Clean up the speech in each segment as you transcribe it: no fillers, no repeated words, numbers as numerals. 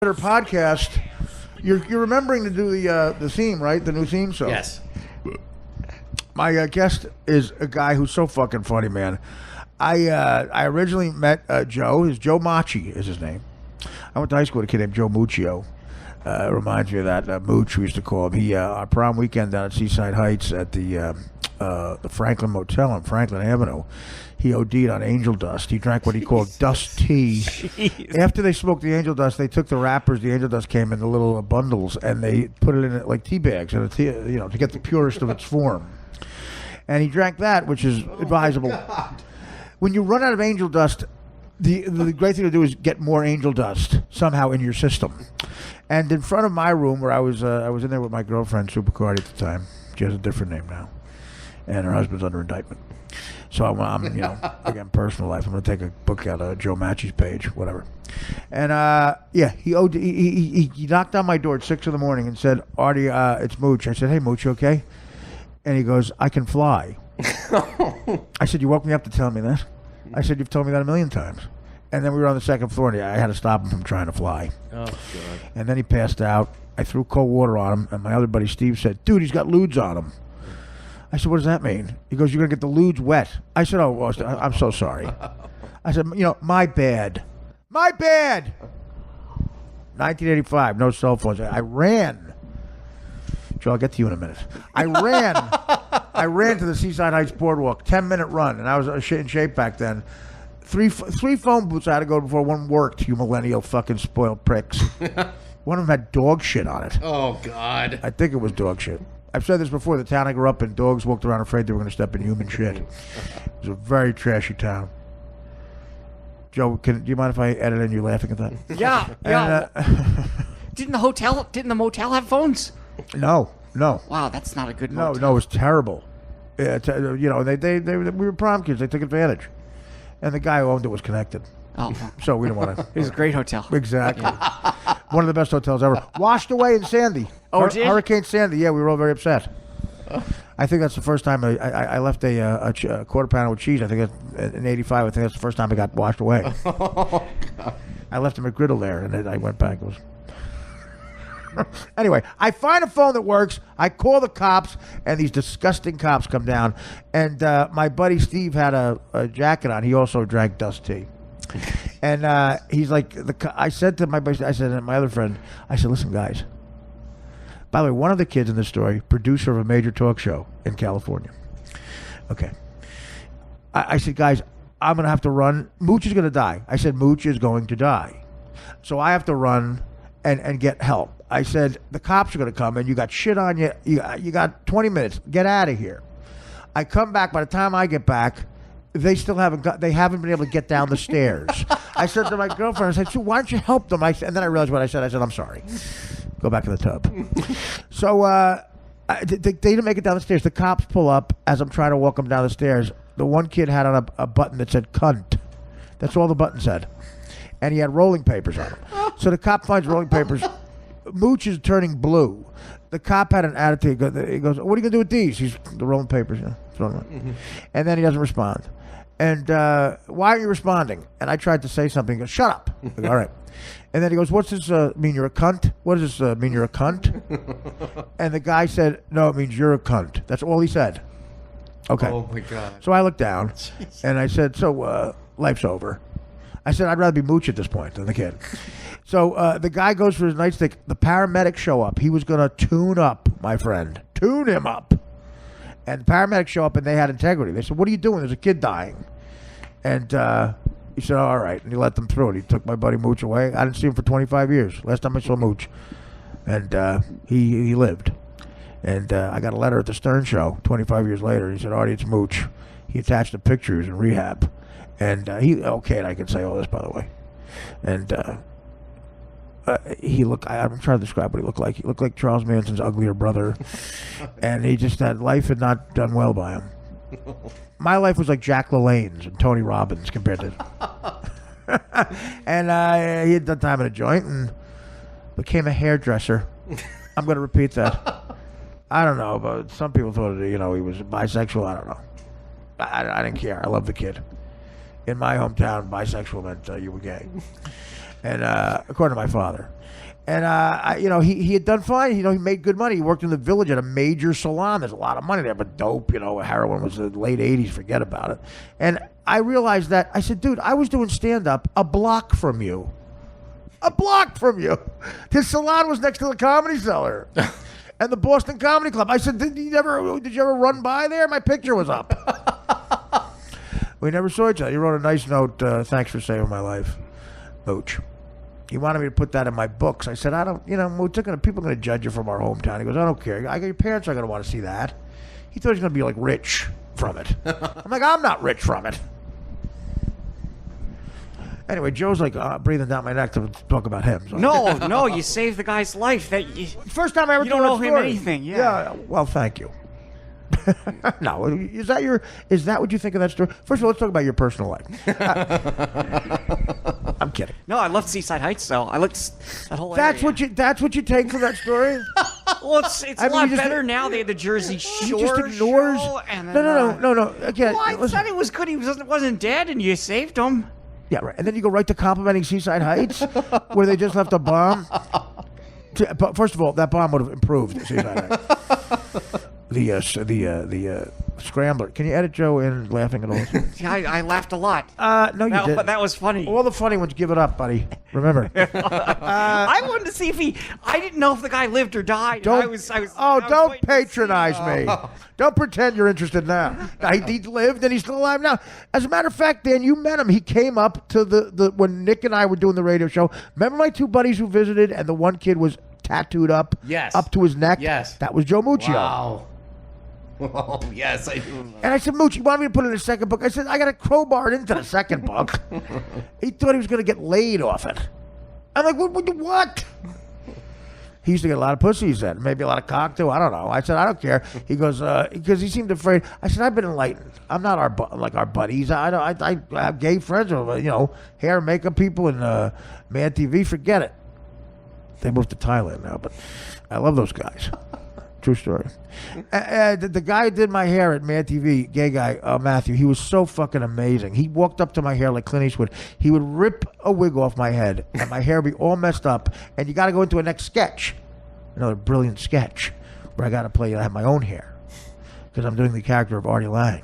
Podcast. You're remembering to do the theme, right? The new theme song. Yes. My guest is a guy who's so fucking funny, man. I originally met Joe. Joe Moochie is his name. I went to high school with a kid named Joe Moochie. Reminds me of that Mooch we used to call him. He our prom weekend down at Seaside Heights at the Franklin Motel on Franklin Avenue. He OD'd on angel dust. He drank what he called dust tea. Jeez. After they smoked the angel dust, they took the wrappers. The angel dust came in the little bundles, and they put it in like tea bags, and to get the purest of its form. And he drank that, which is advisable. When you run out of angel dust, the great thing to do is get more angel dust somehow in your system. And in front of my room, where I was in there with my girlfriend, Supercardi at the time. She has a different name now, and her husband's under indictment. So I'm again, personal life. I'm going to take a book out of Joe Moochie's page, whatever. And he knocked on my door at 6 a.m. and said, "Artie, it's Mooch." I said, "Hey, Mooch, you okay?" And he goes, "I can fly." I said, "You woke me up to tell me that?" I said, "You've told me that a million times." And then we were on the second floor, and I had to stop him from trying to fly. Oh, God. And then he passed out. I threw cold water on him, and my other buddy Steve said, "Dude, he's got lewds on him." I said, "What does that mean?" He goes, "You're going to get the lewds wet." I said, "Oh, well, I'm so sorry." I said, my bad. My bad. 1985, no cell phones. I ran. Joe, I'll get to you in a minute. I ran to the Seaside Heights Boardwalk, 10-minute run, and I was in shape back then. Three phone booths I had to go to before one worked, you millennial fucking spoiled pricks. One of them had dog shit on it. Oh, God. I think it was dog shit. I've said this before. The town I grew up in, dogs walked around afraid they were going to step in human shit. It was a very trashy town. Joe, do you mind if I edit in you laughing at that? Yeah. Didn't the motel have phones? No. Wow, that's not a good motel. No, it was terrible. They we were prom kids. They took advantage. And the guy who owned it was connected. Oh. So we didn't want to. It was a great hotel. Exactly. One of the best hotels ever. Washed away in Sandy. Oh, it did? Hurricane Sandy. Yeah, we were all very upset. I think that's the first time I left a quarter pounder with cheese. I think in '85. I think that's the first time it got washed away. Oh, God. I left a McGriddle there, and then I went back. It was. Anyway, I find a phone that works. I call the cops, and these disgusting cops come down. And my buddy Steve had a jacket on. He also drank dust tea. And he's like, I said to my buddy, my other friend, I said, "Listen, guys. By the way, one of the kids in this story, producer of a major talk show in California. Okay. I said, guys, I'm going to have to run. Mooch is going to die. I said, Mooch is going to die. So I have to run and get help. I said, the cops are going to come, and you got shit on you. You got 20 minutes. Get out of here." I come back. By the time I get back, they still haven't been able to get down the stairs. I said to my girlfriend, I said, "So why don't you help them?" And then I realized what I said. I said, "I'm sorry. Go back in the tub." So they didn't make it down the stairs. The cops pull up as I'm trying to walk them down the stairs. The one kid had on a button that said "cunt." That's all the button said. And he had rolling papers on him. So the cop finds rolling papers. Mooch is turning blue. The cop had an attitude. He goes, "What are you going to do with these?" He's the rolling papers. And then he doesn't respond. And "Why are you responding?" And I tried to say something. He goes, "Shut up." I go, "All right." And then he goes, "What's this mean? You're a cunt? What does this mean? You're a cunt?" And the guy said, "No, it means you're a cunt." That's all he said. Okay. Oh, my God. So I looked down, and I said, "So life's over." I said, "I'd rather be Mooch at this point than the kid." So the guy goes for his nightstick. The paramedics show up. He was going to tune up, my friend. Tune him up. And the paramedics show up, and they had integrity. They said, "What are you doing? There's a kid dying." And he said, "All right." And he let them through it. He took my buddy Mooch away. I didn't see him for 25 years. Last time I saw Mooch. And he lived. And I got a letter at the Stern Show 25 years later. He said, "Artie, it's Mooch." He attached a picture. He was in rehab. And I can say all this, by the way. And he looked, I'm trying to describe what he looked like. He looked like Charles Manson's uglier brother. And he just had, life had not done well by him. My life was like Jack LaLanne's and Tony Robbins compared to. And he had done time in a joint and became a hairdresser. I'm going to repeat that. I don't know, but some people thought, he was bisexual. I don't know. I didn't care. I love the kid. In my hometown, bisexual meant you were gay. and according to my father. And he had done fine. He made good money. He worked in the Village at a major salon. There's a lot of money there, but dope, heroin was the late '80s. Forget about it. And I realized that. I said, dude, I was doing stand-up a block from you. A block from you. His salon was next to the Comedy Cellar and the Boston Comedy Club. I said, did you ever run by there? My picture was up. We never saw each other. He wrote a nice note. Thanks for saving my life, Mooch. He wanted me to put that in my books. I said, I don't, Mooch, people are going to judge you from our hometown. He goes, I don't care. Your parents are going to want to see that. He thought he was going to be like rich from it. I'm like, I'm not rich from it. Anyway, Joe's like breathing down my neck to talk about him. So. No, you saved the guy's life. First time I ever you don't told owe him anything. Yeah. Well, thank you. No, is that what you think of that story? First of all, let's talk about your personal life. I'm kidding. No, I love Seaside Heights though. I looked that whole That's area. That's what you take from that story? Well, it's a lot better now. They had the Jersey Shore. He just ignores. Show, and then, No. Again, well, I thought it was good. He wasn't dead, and you saved him. Yeah, right. And then you go right to complimenting Seaside Heights, where they just left a bomb. But first of all, that bomb would have improved Seaside Heights. The Scrambler. Can you edit Joe in laughing at all? Yeah, I laughed a lot. No, you didn't. But that was funny. All the funny ones, give it up, buddy. Remember. I wanted to see if I didn't know if the guy lived or died. Don't patronize me. Don't pretend you're interested now. He lived and he's still alive now. As a matter of fact, Dan, you met him. He came up to the when Nick and I were doing the radio show. Remember my two buddies who visited, and the one kid was tattooed up, up to his neck. Yes, that was Joe Moochie. Wow. Oh, yes, I do. And I said, Mooch, you want me to put it in the second book? I said, I got to crowbar it into the second book. He thought he was going to get laid off it. I'm like, what? He used to get a lot of pussy, he said. Maybe a lot of cock, too. I don't know. I said, I don't care. He goes, because he seemed afraid. I said, I've been enlightened. I'm not our buddies. I have gay friends, hair and makeup people and Mad TV. Forget it. They moved to Thailand now, but I love those guys. True story. The guy who did my hair at Mad TV, gay guy, Matthew, he was so fucking amazing. He walked up to my hair like Clint Eastwood. He would rip a wig off my head, and my hair would be all messed up, and you got to go into a next sketch, another brilliant sketch, where I got to play, I have my own hair, because I'm doing the character of Artie Lang.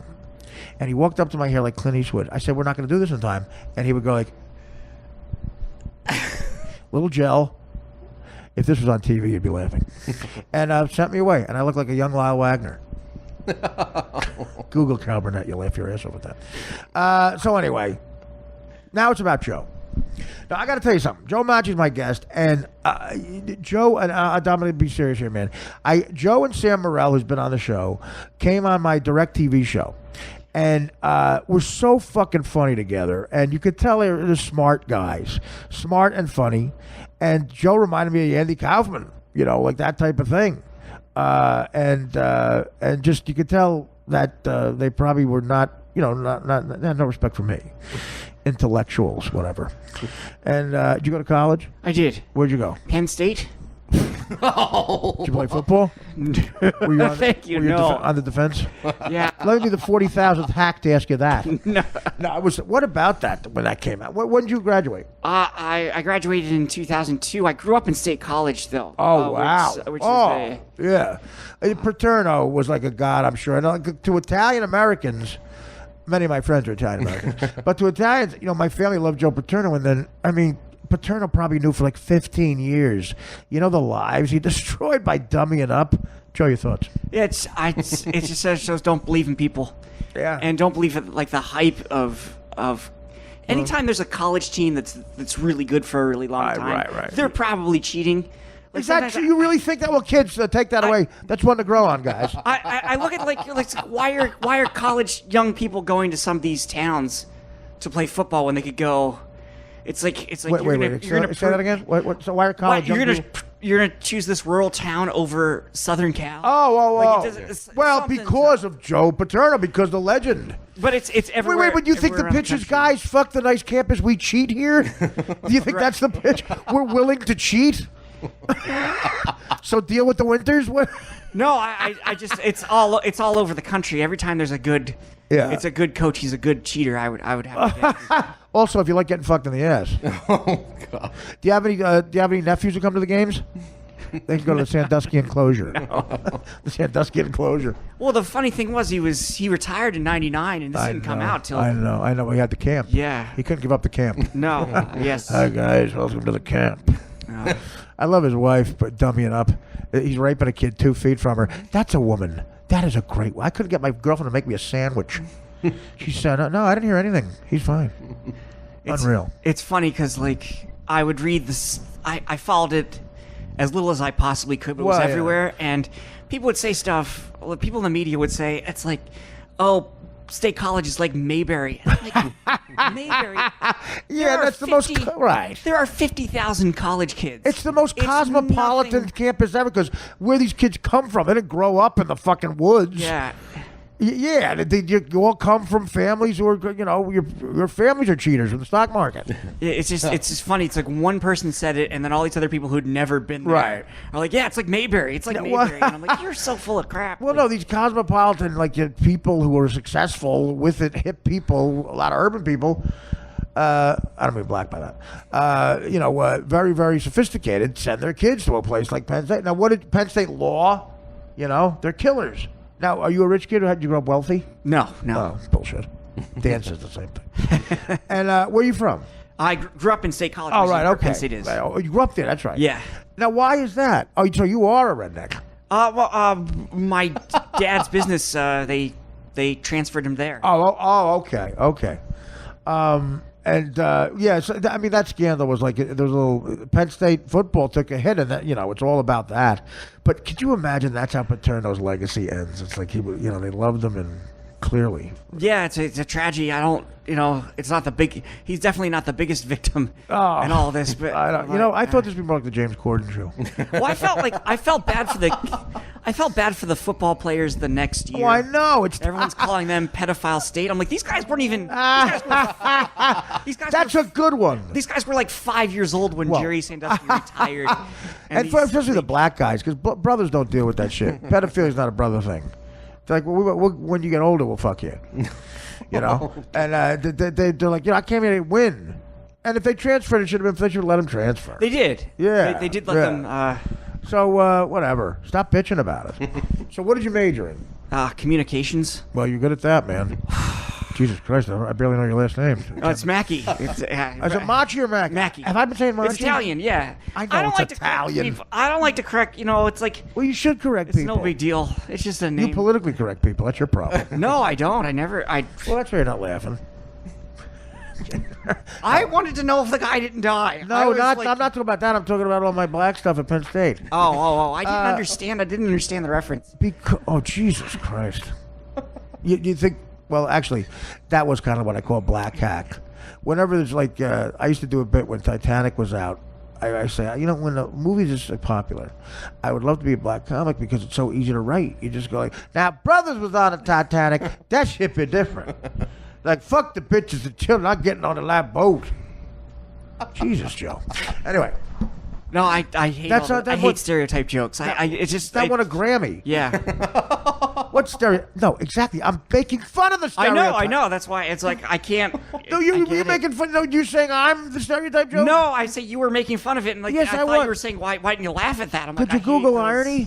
And he walked up to my hair like Clint Eastwood. I said, we're not going to do this in time. And he would go like, little gel. If this was on TV, you'd be laughing. And sent me away. And I look like a young Lyle Wagner. Google Cal Burnett. You'll laugh your ass off at that. So anyway, now it's about Joe. Now, I got to tell you something. Joe Moochie's my guest. And Joe, and I'm going to be serious here, man. Joe and Sam Morrell, who's been on the show, came on my direct TV show. And we're so fucking funny together. And you could tell they're smart guys. Smart and funny. And Joe reminded me of Andy Kaufman, like that type of thing. And just you could tell that they probably were not, they had no respect for me. Intellectuals, whatever. And did you go to college? I did. Where'd you go? Penn State. Did you play football? Were you on, Thank you. No. On the defense? Yeah. Let me be the 40,000th hack to ask you that. No. I was. What about that when that came out? When did you graduate? I graduated in 2002. I grew up in State College, though. Oh wow! Which yeah. Paterno was like a god, I'm sure. And to Italian Americans, many of my friends are Italian Americans, but to Italians, my family loved Joe Paterno, and then Paterno probably knew for like 15 years. The lives he destroyed by dummying up. Joe, your thoughts? Yeah, it just shows don't believe in people. Yeah. And don't believe in, like, the hype of anytime there's a college team that's really good for a really long time. Right. They're probably cheating. Like, is that true? You really think that? Well, kids, take that away. That's one to grow on, guys. I look at like why are college young people going to some of these towns to play football when they could go? It's like wait. You're gonna say that again. So why are college? You're gonna choose this rural town over Southern Cal? Well, because of Joe Paterno, because the legend. But it's everywhere. Wait. But you think the pitch is, guys, fuck the nice campus, we cheat here? Do you think that's the pitch? We're willing to cheat. So deal with the winters. No, I just it's all over the country. Every time there's a good. Yeah. It's a good coach. He's a good cheater. I would have. Also, if you like getting fucked in the ass. Oh God. Do you have any nephews who come to the games? They can go to the Sandusky enclosure. The Sandusky enclosure. Well, the funny thing was he retired in '99, and this didn't come out till. I know. He had the camp. Yeah. He couldn't give up the camp. No. Yes. Hi guys, welcome to the camp. I love his wife, but dummying up. He's raping a kid 2 feet from her. That's a woman. That is a great. I couldn't get my girlfriend to make me a sandwich. She said, "No, I didn't hear anything. He's fine." Unreal. It's funny because like I would read this. I followed it as little as I possibly could, but it was Well, yeah. everywhere, and people would say stuff. People in the media would say it's like, "Oh, State College is like Mayberry." And I'm like, Mayberry. Yeah, that's the most right. There are 50,000 college kids. It's the most cosmopolitan nothing- campus ever because where these kids come from, they didn't grow up in the fucking woods. Yeah. Yeah, you all come from families who are, your families are cheaters in the stock market. It's just funny. It's like one person said it, and then all these other people who'd never been there Right. are like, "Yeah, it's like Mayberry. It's like Mayberry." And I'm like, "You're so full of crap." Well, no, these cosmopolitan, people who are successful with it, hip people, a lot of urban people. I don't mean black by that. Very, very sophisticated. Send their kids to a place like Penn State. Now, what did Penn State law? They're killers. Now, are you a rich kid or did you grow up wealthy? No. Oh, bullshit. Dan says the same thing. And where are you from? I grew up in State College. Oh, which is right, where okay. Penn State is. Right, oh, you grew up there, that's right. Yeah. Now, why is that? Oh, so you are a redneck. My dad's business. They transferred him there. Okay. That scandal was like, there was a little, Penn State football took a hit, and that, it's all about that. But could you imagine that's how Paterno's legacy ends? It's like they loved him, and clearly. Yeah, it's a tragedy. I don't, it's not the big. He's definitely not the biggest victim in all this. But I don't, I thought this would be more like the James Corden show. Well, I felt bad for the football players the next year. Oh, I know. Everyone's calling them pedophile state. I'm like, these guys weren't even. These guys That's were, a good one. These guys were like 5 years old when Jerry Sandusky retired. And especially the black guys, because brothers don't deal with that shit. Pedophilia is not a brother thing. It's like, when you get older, we'll fuck you. And they're like, I can't even win. And if they transferred, they should have let them transfer. They did. Yeah. They did let them. So, whatever. Stop bitching about it. So what did you major in? Communications. Well, you're good at that, man. Jesus Christ, I barely know your last name. Oh, it's Mackey. Is it Machi or Mackey? Mackey. Have I been saying Machi? It's Italian, yeah. I know don't it's like Italian. To correct people. I don't like to correct, it's like... Well, you should correct it's people. no big deal. It's just a name. You politically correct people. That's your problem. No, I don't. Well, that's why you're not laughing. I wanted to know if the guy didn't die. No, I'm not talking about that. I'm talking about all my black stuff at Penn State. I didn't understand. I didn't understand the reference. Oh, Jesus Christ. You think... Well, actually, that was kind of what I call black hack. Whenever there's I used to do a bit when Titanic was out. I say, when the movies are so popular, I would love to be a black comic because it's so easy to write. You just go like, now, Brothers was on the Titanic. That shit be different. Like, fuck the bitches and children. I'm getting on the lab boat. Jesus, Joe. Anyway. No, I hate. I hate stereotype jokes. It's just that won a Grammy. Yeah. What stereo? No, exactly. I'm making fun of the stereotype. I know. That's why it's like I can't. No, you're making fun. No, you're saying I'm the stereotype joke. No, I say you were making fun of it, and like yes, I thought you were saying why didn't you laugh at that? I'm Could like, you Google irony?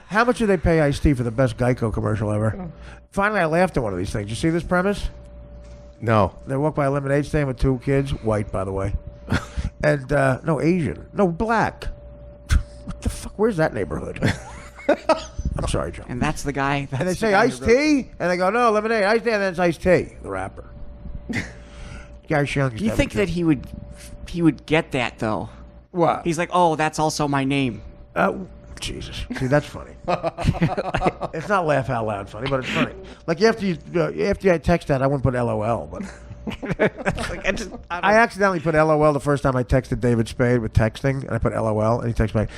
How much did they pay Ice-T for the best Geico commercial ever? Finally, I laughed at one of these things. You see this premise? No. They walk by a lemonade stand with 2 kids, white, by the way, and no Asian, no black. What the fuck? Where's that neighborhood? I'm sorry, Joe. And that's the guy. And they say Ice-T, and they go, no, lemonade, Ice-T, and then it's Ice-T, the rapper. Gary Shelley. Do you think that he would get that though? What? He's like, oh, that's also my name. Jesus. See, that's funny. It's not laugh out loud funny, but it's funny. Like after I text that, I wouldn't put LOL, but I accidentally put LOL the first time I texted David Spade with texting, and I put LOL, and he texted back,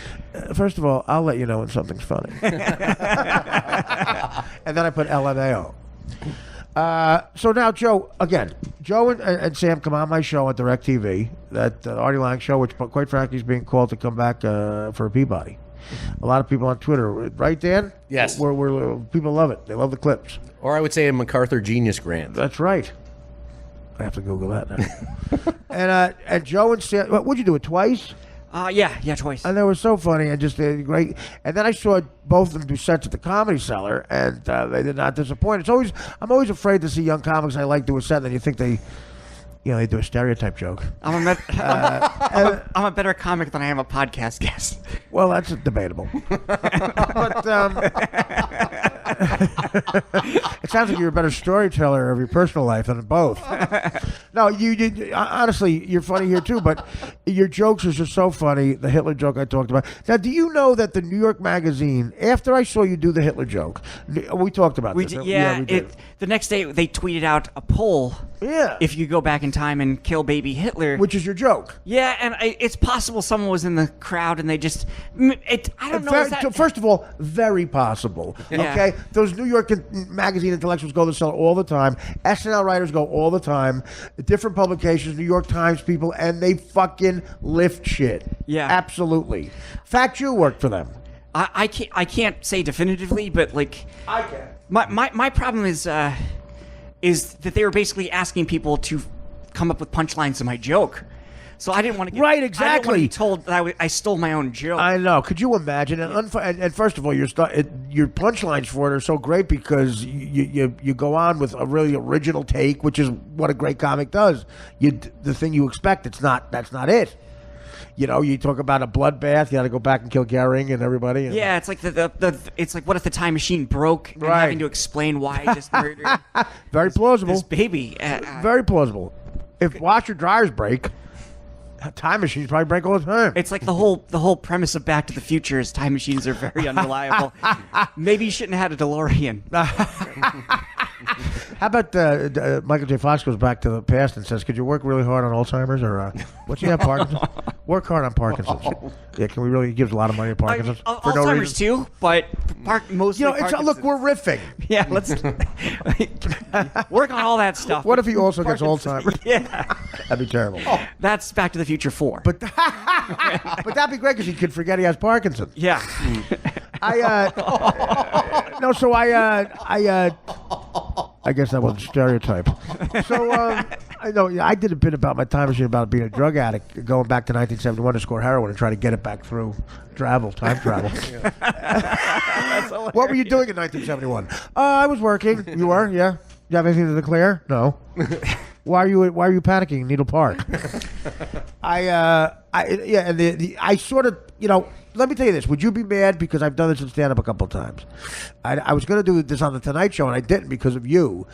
first of all, I'll let you know when something's funny. And then I put LMAO. So now, Joe and Sam come on my show on DirecTV, that Artie Lang show, which quite frankly is being called to come back for a Peabody. A lot of people on Twitter, right, Dan? Yes. People love it. They love the clips. Or I would say a MacArthur Genius Grant. That's right. I have to Google that now. And Joe and Sam, what'd you do it twice? Yeah, twice. And they were so funny and just great. And then I saw both of them do sets at the Comedy Cellar, and they did not disappoint. I'm always afraid to see young comics I like do a set, and then you think they do a stereotype joke. I'm a better comic than I am a podcast guest. Well, that's debatable. But it sounds like you're a better storyteller of your personal life than both. No, you honestly, you're funny here too, but your jokes are just so funny. The Hitler joke I talked about. Now, do you know that the New York Magazine, after I saw you do the Hitler joke, we talked about this. We did. The next day they tweeted out a poll. Yeah. If you go back in time and kill baby Hitler. Which is your joke. Yeah, and it's possible someone was in the crowd and they just... I don't know. First of all, very possible. Yeah. Okay? Those New York Magazine intellectuals go to the Cellar all the time. SNL writers go all the time. Different publications, New York Times people, and they fucking lift shit. Yeah. Absolutely. Fact, you worked for them. I can't say definitively, but like... I can. My problem is that they were basically asking people to come up with punchlines to my joke. So I didn't want to get... Right, exactly. I didn't want to be told that I stole my own joke. I know. Could you imagine? And first of all, your punchlines for it are so great because you go on with a really original take, which is what a great comic does. The thing you expect, that's not it. You know, you talk about a bloodbath. You got to go back and kill Goering and everybody. Yeah, it's like it's like what if the time machine broke and Right. having to explain why I just murdered Very plausible. this baby. Very plausible. If washer dryers break, time machines probably break all the time. It's like the whole premise of Back to the Future is time machines are very unreliable. Maybe you shouldn't have had a DeLorean. How about Michael J. Fox goes back to the past and says, "Could you work really hard on Alzheimer's or what's he have Parkinson's? Work hard on Parkinson's." Yeah, can we really? He gives a lot of money to Parkinson's for no Alzheimer's reason. too, but mostly. Look, we're riffing. Yeah, let's work on all that stuff. What if he also gets Alzheimer's? Yeah, That'd be terrible. that's Back to the Future 4. But that'd be great because he could forget he has Parkinson's. yeah, I guess that was a stereotype. So, I know I did a bit about my time machine about being a drug addict, going back to 1971 to score heroin and try to get it back through time travel. What were you doing in 1971? I was working. You were? Yeah. You have anything to declare? No. Why are you panicking in Needle Park? I sort of, let me tell you this. Would you be mad because I've done this in stand-up a couple of times? I was going to do this on the Tonight Show, and I didn't because of you.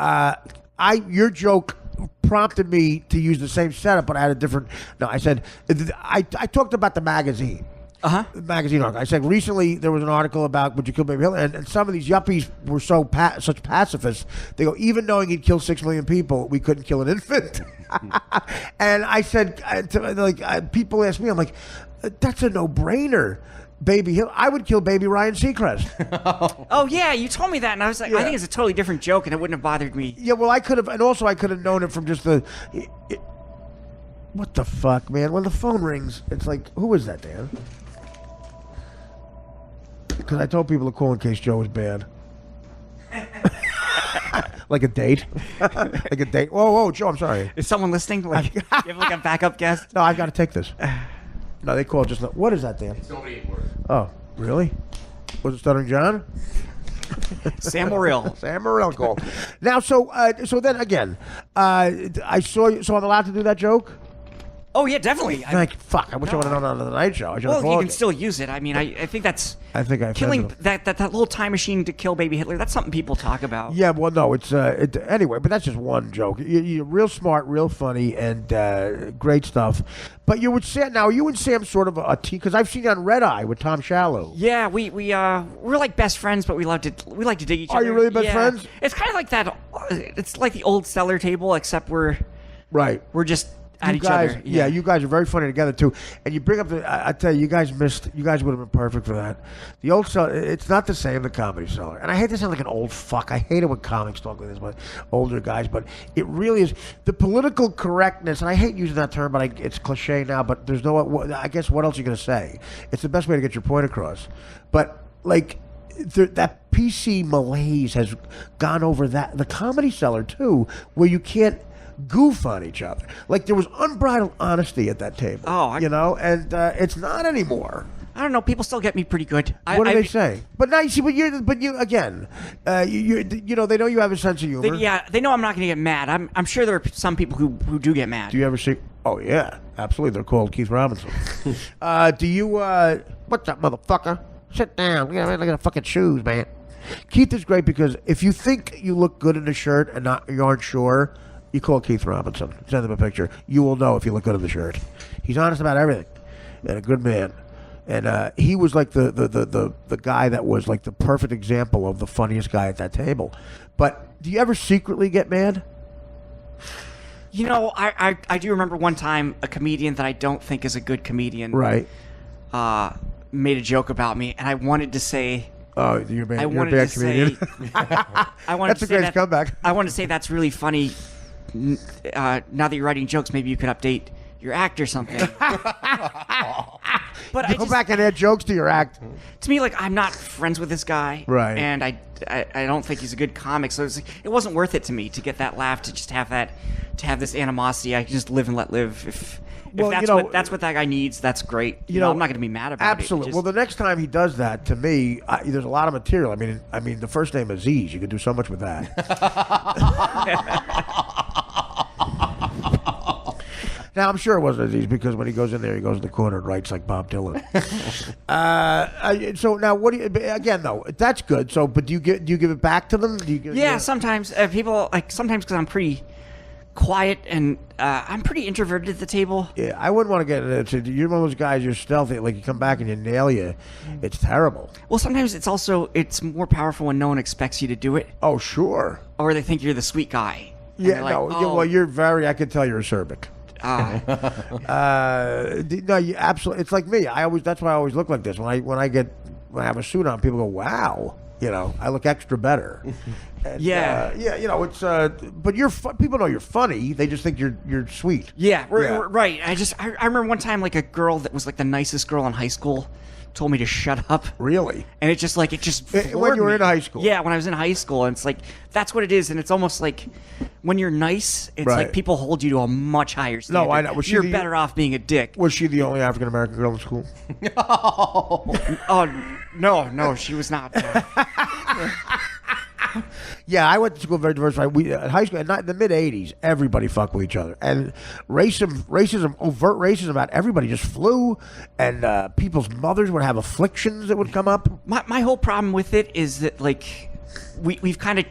Your joke prompted me to use the same setup, but I had a different... No, I said... I talked about the magazine. The magazine article. I said recently there was an article about would you kill baby Hitler, and some of these yuppies were such pacifists. They go, even knowing he'd kill 6 million people, we couldn't kill an infant. And I said, people ask me, I'm like, that's a no-brainer. Baby Hitler. I would kill baby Ryan Seacrest. Oh yeah, you told me that, and I was like, I think it's a totally different joke, and it wouldn't have bothered me. Yeah, well, I could have, and also I could have known it from just the. What the fuck, man? When the phone rings, it's like, who is that, Dan? Because I told people to call in case Joe was bad. Like a date? Like a date? Whoa, Joe, I'm sorry. Is someone listening? Like, you have like a backup guest? No, I've got to take this. No, they called just... What is that, Dan? It's nobody at work. Oh, really? Was it Stuttering John? Sam Morrill. Sam Morrill called. Now, so then again, I saw you... So I'm allowed to do that joke? Oh yeah, definitely. Fuck, I wish I would have done it on the Night Show. I should have Well, you can still use it. I mean, I think that's... I think I killing that little time machine to kill baby Hitler. That's something people talk about. Yeah, well, no, it's anyway. But that's just one joke. You're real smart, real funny, and great stuff. But you would say now, you and Sam sort of a team because I've seen you on Red Eye with Tom Shalhoub. Yeah, we're like best friends, but we like to dig each other. Are you really best friends? It's kind of like that. It's like the old Cellar table, except we're just at each other. Yeah, you guys are very funny together too. And you bring up I tell you, you guys would have been perfect for that. The old Cellar, it's not the same, the Comedy Cellar. And I hate to sound like an old fuck. I hate it when comics talk like this, but older guys. But it really is the political correctness. And I hate using that term, but it's cliche now. But there's no. I guess what else are you gonna say? It's the best way to get your point across. But like. That PC malaise has gone over the Comedy Cellar too, where you can't goof on each other. Like there was unbridled honesty at that table. Oh, you know, and it's not anymore. I don't know. People still get me pretty good. What do they say? But now you see, but you again, you know, they know you have a sense of humor. They know I'm not going to get mad. I'm sure there are some people who do get mad. Do you ever see? Oh yeah, absolutely. They're called Keith Robinson. Do you? What's up, motherfucker? Sit down. Look at the fucking shoes, man. Keith is great because if you think you look good in a shirt and you aren't sure, you call Keith Robinson. Send him a picture. You will know if you look good in the shirt. He's honest about everything, and a good man. And he was like the guy that was like the perfect example of the funniest guy at that table. But do you ever secretly get mad? You know, I do remember one time a comedian that I don't think is a good comedian. Right. Made a joke about me, and I wanted to say... Oh, you're a bad Say, comedian. that's a great comeback. I wanted to say that's really funny. Now that you're writing jokes, maybe you could update your act or something. But go back and add jokes to your act. To me, like, I'm not friends with this guy, right? And I don't think he's a good comic, so it wasn't worth it to me to get that laugh, to just have this animosity. I can just live and let live. If that's what that guy needs, that's great. You know, I'm not going to be mad about it. Absolutely. Well, the next time he does that, to me, there's a lot of material. I mean, the first name Aziz. You could do so much with that. Now, I'm sure it wasn't Aziz because when he goes in there, he goes in the corner and writes like Bob Dylan. So now, what do you? Again, though, that's good. So, but do you give it back to them? Sometimes people sometimes because I'm pretty quiet and I'm pretty introverted at the table. Yeah, I wouldn't want to get into. You're one of those guys. You're stealthy. Like you come back and you nail you. It's terrible. Well, sometimes it's more powerful when no one expects you to do it. Oh, sure. Or they think you're the sweet guy. Yeah, well, you're very. I can tell you're acerbic. No, you absolutely. It's like me. That's why I always look like this. When I have a suit on, people go, "Wow, you know, I look extra better." And, you know, it's. But people know you're funny. They just think you're sweet. Yeah, right. I remember one time like a girl that was like the nicest girl in high school told me to shut up. Really? And it just when you were in high school. Yeah, when I was in high school, and it's like that's what it is, and it's almost like when you're nice, it's like people hold you to a much higher standard. No, I know. You're better off being a dick. Was she the only African American girl in school? No, she was not. Yeah, I went to school very diversified. We at high school in the mid '80s, everybody fucked with each other, and racism, overt racism about everybody just flew, and people's mothers would have afflictions that would come up. My whole problem with it is that like we've kind of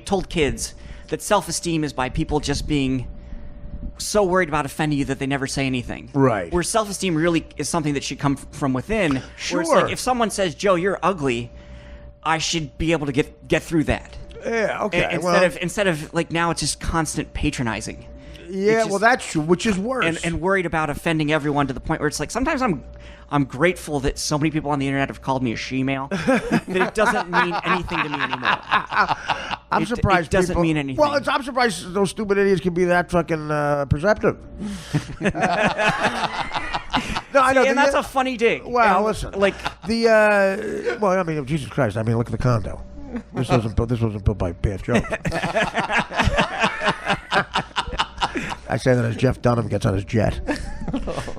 told kids that self-esteem is by people just being so worried about offending you that they never say anything. Right. Where self-esteem really is something that should come from within. Sure. Where it's like if someone says, "Joe, you're ugly," I should be able to get through that. Yeah, okay. Instead of like now it's just constant patronizing. Yeah, well that's true, which is worse. And worried about offending everyone to the point where it's like sometimes I'm grateful that so many people on the internet have called me a she-male that it doesn't mean anything to me anymore. I'm surprised it doesn't mean anything. Well, I'm surprised those stupid idiots can be that fucking perceptive. No, I know, and that's a funny dig. Well, listen, like well, I mean, Jesus Christ, I mean, look at the condo. This wasn't built by Bad Joe. I say that as Jeff Dunham gets on his jet.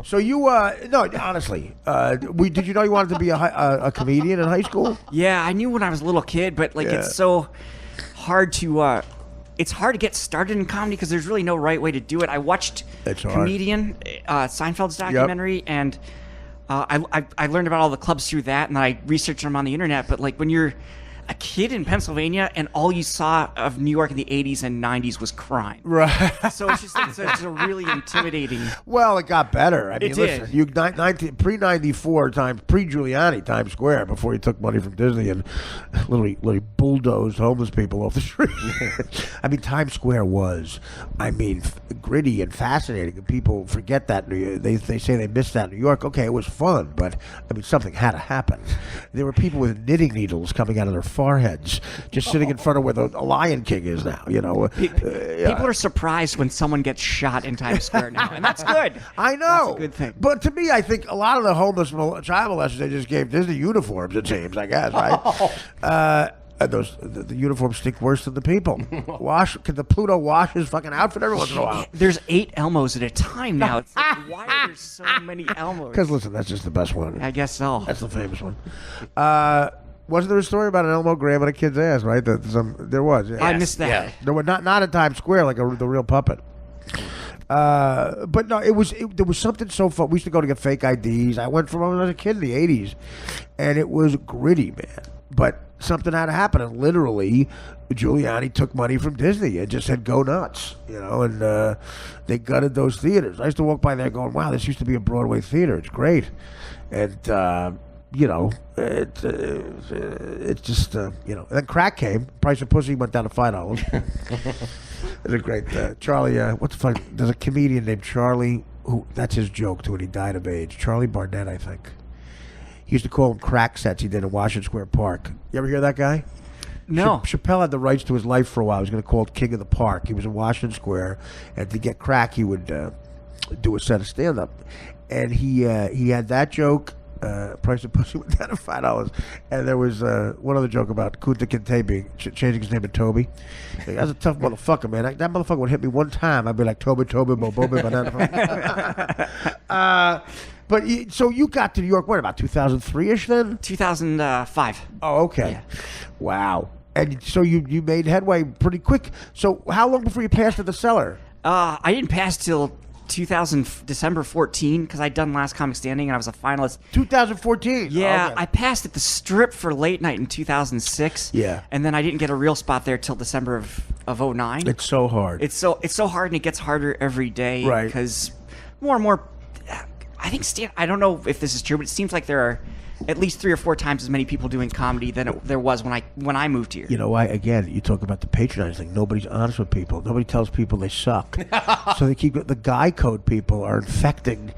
So you, no, honestly, did you know you wanted to be a comedian in high school? Yeah, I knew when I was a little kid, but like it's so hard to. It's hard to get started in comedy because there's really no right way to do it. I watched Comedian, Seinfeld's documentary, and I learned about all the clubs through that, and then I researched them on the internet. But like when you're a kid in Pennsylvania and all you saw of New York in the 80s and 90s was crime. Right. So it's just like, it's a really intimidating. Well, it got better. I mean, did. Listen, you pre-94 pre-Giuliani Times Square before he took money from Disney and literally bulldozed homeless people off the street. I mean, Times Square was, gritty and fascinating. And people forget that. They say they missed that in New York. Okay, it was fun, but something had to happen. There were people with knitting needles coming out of their foreheads, just sitting in front of where the Lion King is now. People are surprised when someone gets shot in Times Square now, and that's good. I know, that's a good thing. But to me, I think a lot of the homeless child molesters they just gave Disney uniforms. It seems, I guess, right? And the uniforms stink worse than the people. Can the Pluto wash his fucking outfit every once in a while? There's 8 Elmos at a time now. It's like, why are there so many Elmos? Because listen, that's just the best one. I guess so. That's the famous one. Wasn't there a story about an Elmo grabbing a kid's ass? Right? There was. Yeah. I missed that. Yeah. There were not in Times Square like the real puppet. But no, there was something so fun. We used to go to get fake IDs. I went from when I was a kid in the '80s, and it was gritty, man. But something had to happen, and literally, Giuliani took money from Disney and just said, "Go nuts," and they gutted those theaters. I used to walk by there going, "Wow, this used to be a Broadway theater. It's great," and it's just And then crack came. Price of pussy went down to $5. It's a great Charlie. What the fuck? There's a comedian named Charlie. That's his joke too, and he died of age. Charlie Barnett, I think. He used to call them crack sets he did in Washington Square Park. You ever hear that guy? No. Chappelle had the rights to his life for a while. He was going to call it King of the Park. He was in Washington Square, and to get crack, he would do a set of stand-up. And he had that joke. Price of pussy went down to $5, and there was one other joke about Kunta Kinte changing his name to Toby. Like, that's a tough motherfucker, man. That motherfucker would hit me one time. I'd be like Toby, Bobo, banana. So you got to New York, what, about 2003-ish then? 2005. Oh, okay. Yeah. Wow. And so you made headway pretty quick. So how long before you passed at the Cellar? I didn't pass till December 14 because I'd done Last Comic Standing and I was a finalist. 2014. Yeah, okay. I passed at the Strip for late night in 2006. Yeah, and then I didn't get a real spot there till December of 09. It's so hard. It's so hard, and it gets harder every day. Right. Because more and more, I think I don't know if this is true, but it seems like there are at least 3 or 4 times as many people doing comedy than there was when I moved here. You know why? Again, you talk about the patronizing thing. Nobody's honest with people. Nobody tells people they suck. So they keep the guy code people are infecting.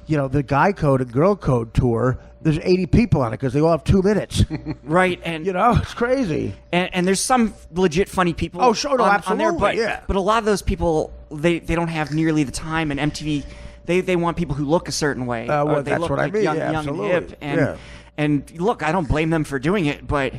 The guy code and girl code tour. There's 80 people on it because they all have 2 minutes. Right, and it's crazy. And there's some legit funny people. Oh, sure, no, absolutely, on there, yeah. But a lot of those people they don't have nearly the time, and MTV. They want people who look a certain way. Well, they that's look what like I mean. young, Yeah, young and absolutely. hip. And look, I don't blame them for doing it, but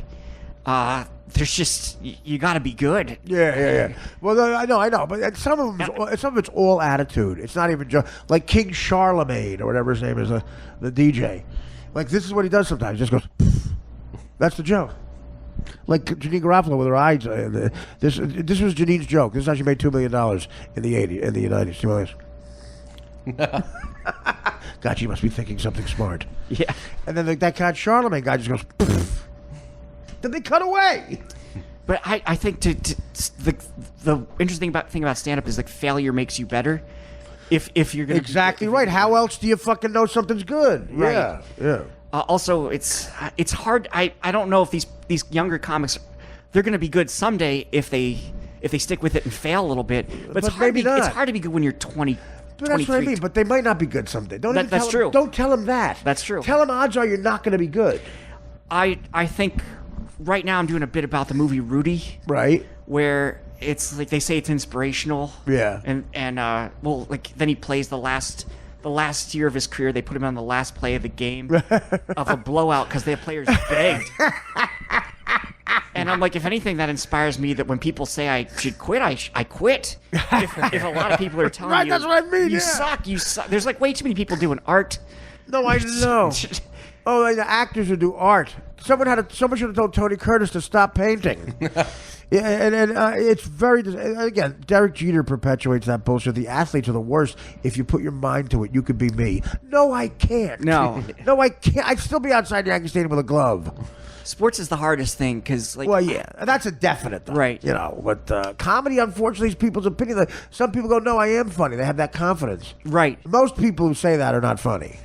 there's just you got to be good. Yeah. Well, I know, but some of it's all attitude. It's not even just like King Charlemagne or whatever his name is, the DJ. Like this is what he does sometimes. He just goes. Pfft. That's the joke. Like Janine Garofalo with her eyes. This was Janine's joke. This is how she made $2 million in the '90s. $2 million. God, she must be thinking something smart. Yeah. And then that guy Charlemagne guy just goes. Pfft. Then they cut away. But I think the interesting thing about stand-up is like failure makes you better. If you're gonna exactly right. How else do you fucking know something's good? Right. Yeah. Also, it's hard. I don't know if these younger comics, they're going to be good someday if they stick with it and fail a little bit. But it's hard. It's hard to be good when you're 20. That's what I mean. But they might not be good someday. That's true. Don't tell them that. That's true. Tell them odds are you're not going to be good. I think right now I'm doing a bit about the movie Rudy. Right. Where it's like they say it's inspirational. Yeah. And like then he plays the last year of his career. They put him on the last play of the game of a blowout because the players begged. And I'm like, if anything, that inspires me that when people say I should quit, I quit. If a lot of people are telling right, you, that's what I mean. You suck. There's like way too many people doing art. No, I know. Oh, like the actors who do art. Someone should have told Tony Curtis to stop painting. Yeah, and it's very. Again, Derek Jeter perpetuates that bullshit. The athletes are the worst. If you put your mind to it, you could be me. No, I can't. No, I can't. I'd still be outside Yankee Stadium with a glove. Sports is the hardest thing because, like, well, yeah, that's a definite, though, right? But comedy, unfortunately, is people's opinion. Like, some people go, "No, I am funny." They have that confidence, right? Most people who say that are not funny.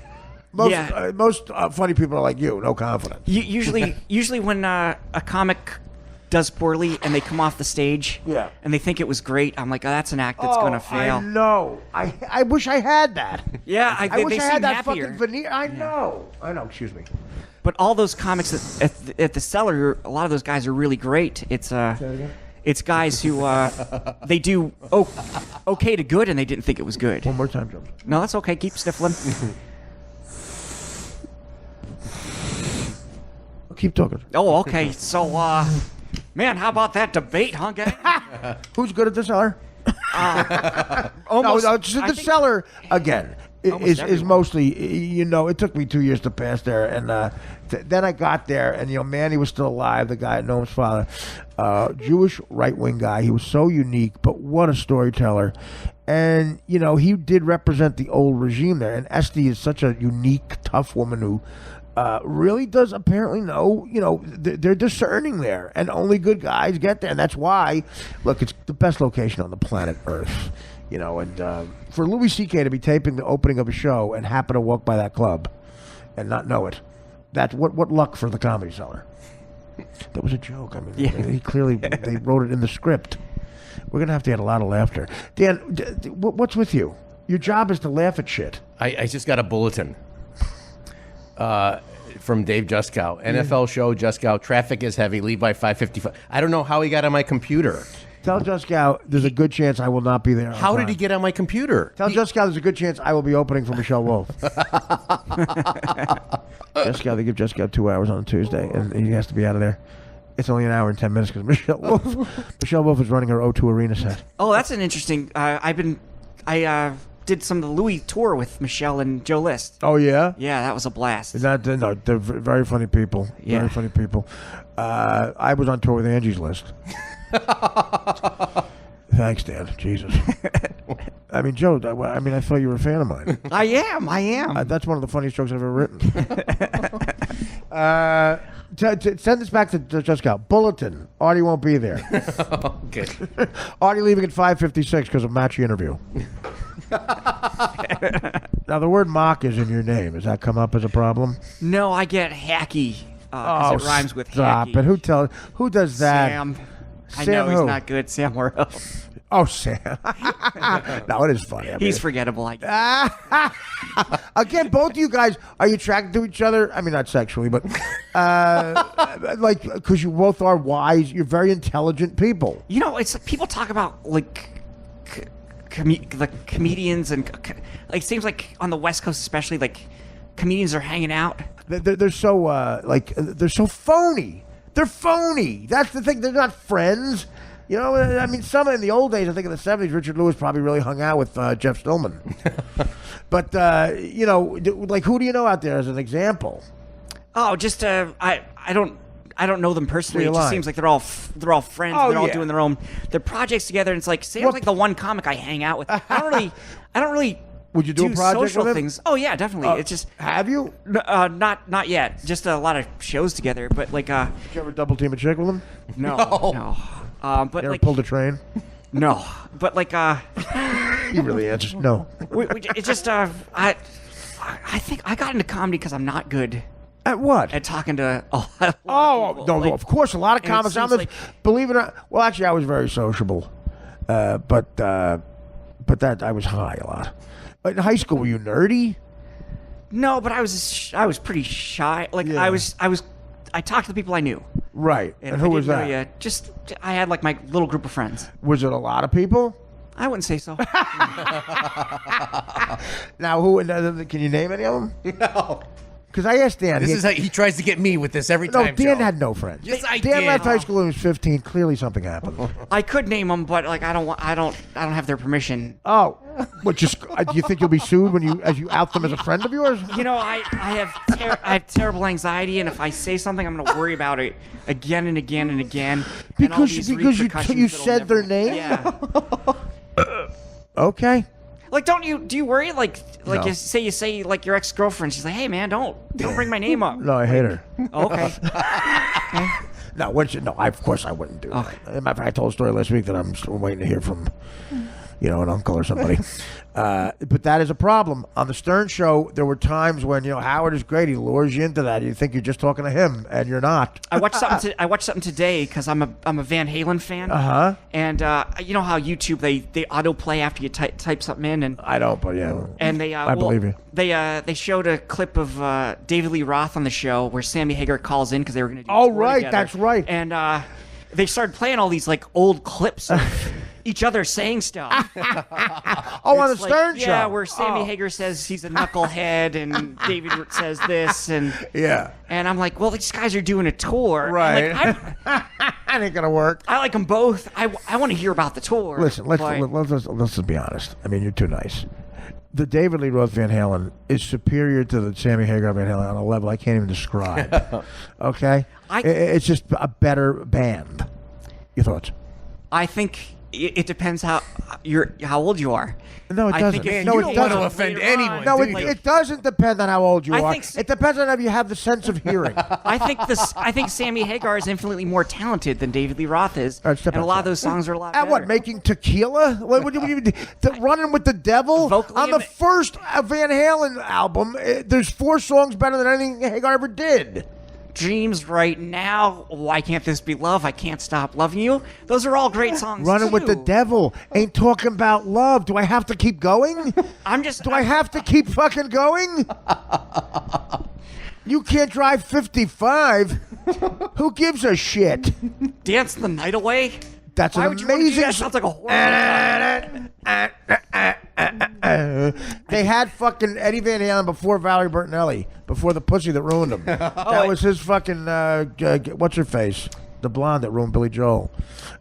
Most funny people are like you, no confidence. Usually when a comic does poorly and they come off the stage, and they think it was great, I'm like, oh, that's an act that's gonna fail. I know. I wish I had that. Yeah, I wish I had that happier. fucking veneer. I know. Excuse me. But all those comics at the Cellar, a lot of those guys are really great. It's guys who they do okay to good, and they didn't think it was good. One more time, Joe. No, that's okay. Keep sniffling. Keep talking. Oh, okay. So Man, how about that debate, huh, guy? Who's good at the cellar? Almost. No, the cellar again is mostly. You know, it took me 2 years to pass there, and then I got there, and Manny was still alive. The guy, Noam's father, Jewish right-wing guy. He was so unique, but what a storyteller. And he did represent the old regime there. And Esty is such a unique, tough woman who really does apparently know, they're discerning there, and only good guys get there. And that's why, look, it's the best location on the planet Earth, and for Louis C.K. to be taping the opening of a show and happen to walk by that club and not know it, that's what luck for the Comedy Cellar. That was a joke. I mean, he clearly, they wrote it in the script. We're going to have to get a lot of laughter. Dan, what's with you? Your job is to laugh at shit. I just got a bulletin. From Dave Juskow. NFL show, Juskow, traffic is heavy, leave by 5:55. I don't know how he got on my computer. Tell Juskow there's a good chance I will not be there. How did he get on my computer? Tell Juskow there's a good chance I will be opening for Michelle Wolf. Juskow, they give Juskow 2 hours on a Tuesday, and he has to be out of there. It's only an hour and 10 minutes because Michelle Wolf is running her O2 Arena set. Oh, that's an interesting. I did some of the Louis tour with Michelle and Joe List. Oh yeah, yeah, that was a blast. No, they're very funny people. Yeah. Very funny people. I was on tour with Angie's List. Thanks, Dan. Jesus. I mean, Joe. I thought you were a fan of mine. I am. That's one of the funniest jokes I've ever written. Send this back to Juskow. Bulletin. Artie won't be there. Okay. Artie leaving at 5:56 because of Macho interview. Now the word mock is in your name. Does that come up as a problem? No, I get hacky. It rhymes with stop hacky. It. Who does that? Sam. I Sam know who? he's not good. Sam Morrell. Oh, Sam. No, it is funny. He's forgettable, I guess. Again, both of you guys, are you attracted to each other? I mean, not sexually, but like, because you both are wise. You're very intelligent people. It's like people talk about like the comedians and like it seems like on the West Coast especially, like comedians are hanging out. They're so they're so phony. They're phony. That's the thing. They're not friends. Some in the old days, I think in the 70s, Richard Lewis probably really hung out with Jeff Stillman. But, like, who do you know out there as an example? Oh, just, I don't know them personally. It just seems like they're all friends. Oh, they're all doing their projects together. And it's like, Sam's like the one comic I hang out with. I don't really Would you do a project social with him? things. Oh, yeah, definitely. It's just. Have you? Not yet. Just a lot of shows together. But, like, Did you ever double team a chick with him? No. But you ever like pulled a train? No, but like You really answered no. It's just I think I got into comedy because I'm not good At what? at talking to a lot of people. No, Like, of course, a lot of and it comics. seems Believe it or not, well, actually, I was very sociable, but that I was high a lot. In high school, were you nerdy? No, but I was pretty shy. Like Yeah. I talked to the people I knew. Right. And if who I was didn't that? know you, I had like my little group of friends. Was it a lot of people? I wouldn't say so. Now, who? Can you name any of them? No. Because I asked Dan. This is how he tries to get me with this every No, time. Dan Joe. had no friends. Yes, I Dan did. left high school when he was 15. Clearly, something happened. I could name them, but like I don't have their permission. Oh, what? Just do you think you'll be sued as you out them as a friend of yours? I have terrible anxiety, and if I say something, I'm going to worry about it again and again and again. And all Because these you repercussions that'll said their never- name? Yeah. Okay. Like, do you worry? Like No. you say like your ex-girlfriend, she's like, hey man, don't bring my name up. No, I hate her. Oh, okay. No, of course I wouldn't do that. As a matter of fact, I told a story last week that I'm still waiting to hear from, an uncle or somebody. But that is a problem. On the Stern Show, there were times when, Howard is great. He lures you into that. You think you're just talking to him, and you're not. I watched something today because I'm a Van Halen fan. Uh-huh. And you know how YouTube they autoplay after you type something in, and I don't, but yeah. and they I believe you. They showed a clip of David Lee Roth on the show where Sammy Hagar calls in because they were going to do. Oh, a tour right, together. that's right. And they started playing all these like old clips of each other saying stuff. Oh, on the It's like, Stern Show. Yeah, where Sammy Hagar says he's a knucklehead and David says this, and Yeah. I'm like, well, these guys are doing a tour. Right. And, like, That ain't gonna work. I like them both. I want to hear about the tour. Listen, let's be honest. I mean, you're too nice. The David Lee Roth Van Halen is superior to the Sammy Hagar Van Halen on a level I can't even describe. Okay? It's just a better band. Your thoughts? I think it depends how old you are. No, it doesn't. You don't want to offend anyone. No, it doesn't depend on how old you are. It depends on if you have the sense of hearing. I think Sammy Hagar is infinitely more talented than David Lee Roth is, and a lot of those songs are a lot better. At what? Making Tequila? What do you Running with the Devil? Vocally on the first Van Halen album, there's 4 songs better than anything Hagar ever did. Dreams Right Now, Why Can't This Be Love, I Can't Stop Loving You. Those are all great songs. Running with the Devil ain't talking about love. Do I have to keep going? Do I have to keep fucking going? You can't drive 55. Who gives a shit? Dance the Night Away? That's Why an would you want to do amazing. that? Sounds like a horror. They had fucking Eddie Van Halen before Valerie Bertinelli, before the pussy that ruined him. That was his fucking what's her face, the blonde that ruined Billy Joel.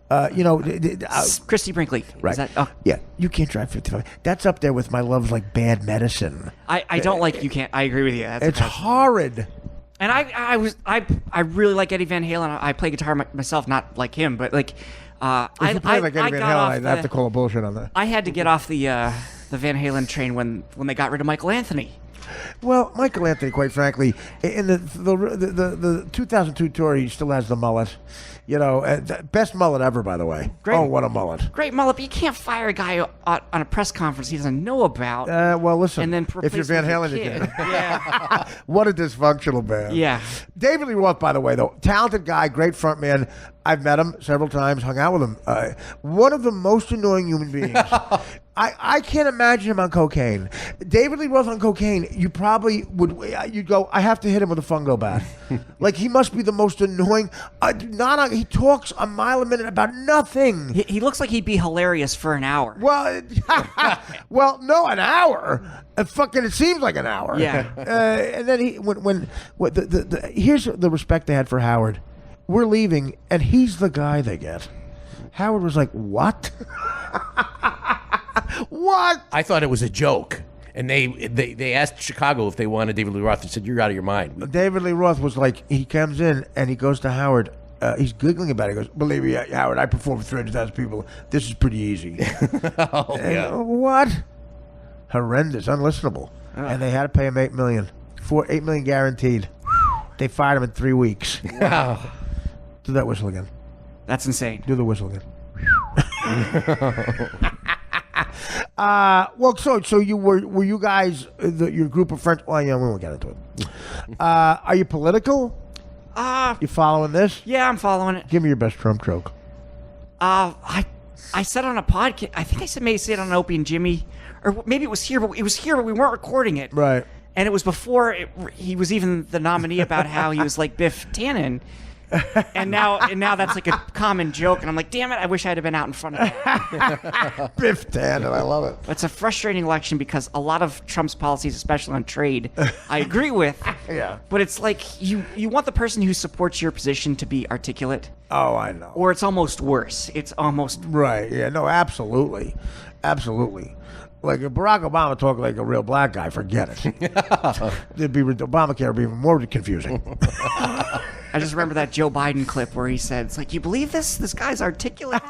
Christy Brinkley. Right. Is that, Yeah, You Can't Drive 55. That's up there with my love's like Bad Medicine. I don't like You Can't. I agree with you. It's horrid. And I really like Eddie Van Halen. I play guitar myself, not like him, but like. If you play like Eddie Van Halen, I'd have to call a bullshit on that. I had to get off the Van Halen train when they got rid of Michael Anthony. Well, Michael Anthony, quite frankly, in the 2002 tour, he still has the mullet. Best mullet ever, by the way. Great. Oh, what a mullet! Great mullet, but you can't fire a guy on a press conference he doesn't know about. Well, listen. And then if you're Van Halen, you can. Yeah. What a dysfunctional band. Yeah. David Lee Roth, by the way, though, talented guy, great front man. I've met him several times, hung out with him. One of the most annoying human beings. I can't imagine him on cocaine. David Lee Roth on cocaine, you probably you'd go, I have to hit him with a fungo bat. Like, he must be the most annoying. He talks a mile a minute about nothing. He looks like he'd be hilarious for an hour. Well, no, an hour. It seems like an hour. Yeah. And then here's the respect they had for Howard. We're leaving, and he's the guy they get. Howard was like, what? What? I thought it was a joke. And they asked Chicago if they wanted David Lee Roth. They said, you're out of your mind. David Lee Roth was like, he comes in, and he goes to Howard. He's giggling about it. He goes, believe me, Howard, I perform for 300,000 people. This is pretty easy. What? Horrendous, unlistenable. And they had to pay him $8 million. $8 million guaranteed. They fired him in 3 weeks. Wow. Do that whistle again. That's insane. Do the whistle again. So you were you guys your group of friends? Well, yeah, we won't get into it. Are you political? You following this? Yeah, I'm following it. Give me your best Trump joke. I said on a podcast. I think I may say it on Opie and Jimmy, or maybe it was here, but we weren't recording it. Right. And it was before he was even the nominee about how he was like Biff Tannen. And now that's like a common joke, and I'm like, damn it, I wish I'd have been out in front of it. Biff Tannen, I love it. It's a frustrating election because a lot of Trump's policies, especially on trade, I agree with. Yeah. But it's like you want the person who supports your position to be articulate. Oh, I know. Or it's almost worse. It's almost right. Yeah. No. Absolutely. Absolutely. Like, if Barack Obama talked like a real black guy, forget it. Obamacare would be even more confusing. I just remember that Joe Biden clip where he said, "It's like, you believe this? This guy's articulate."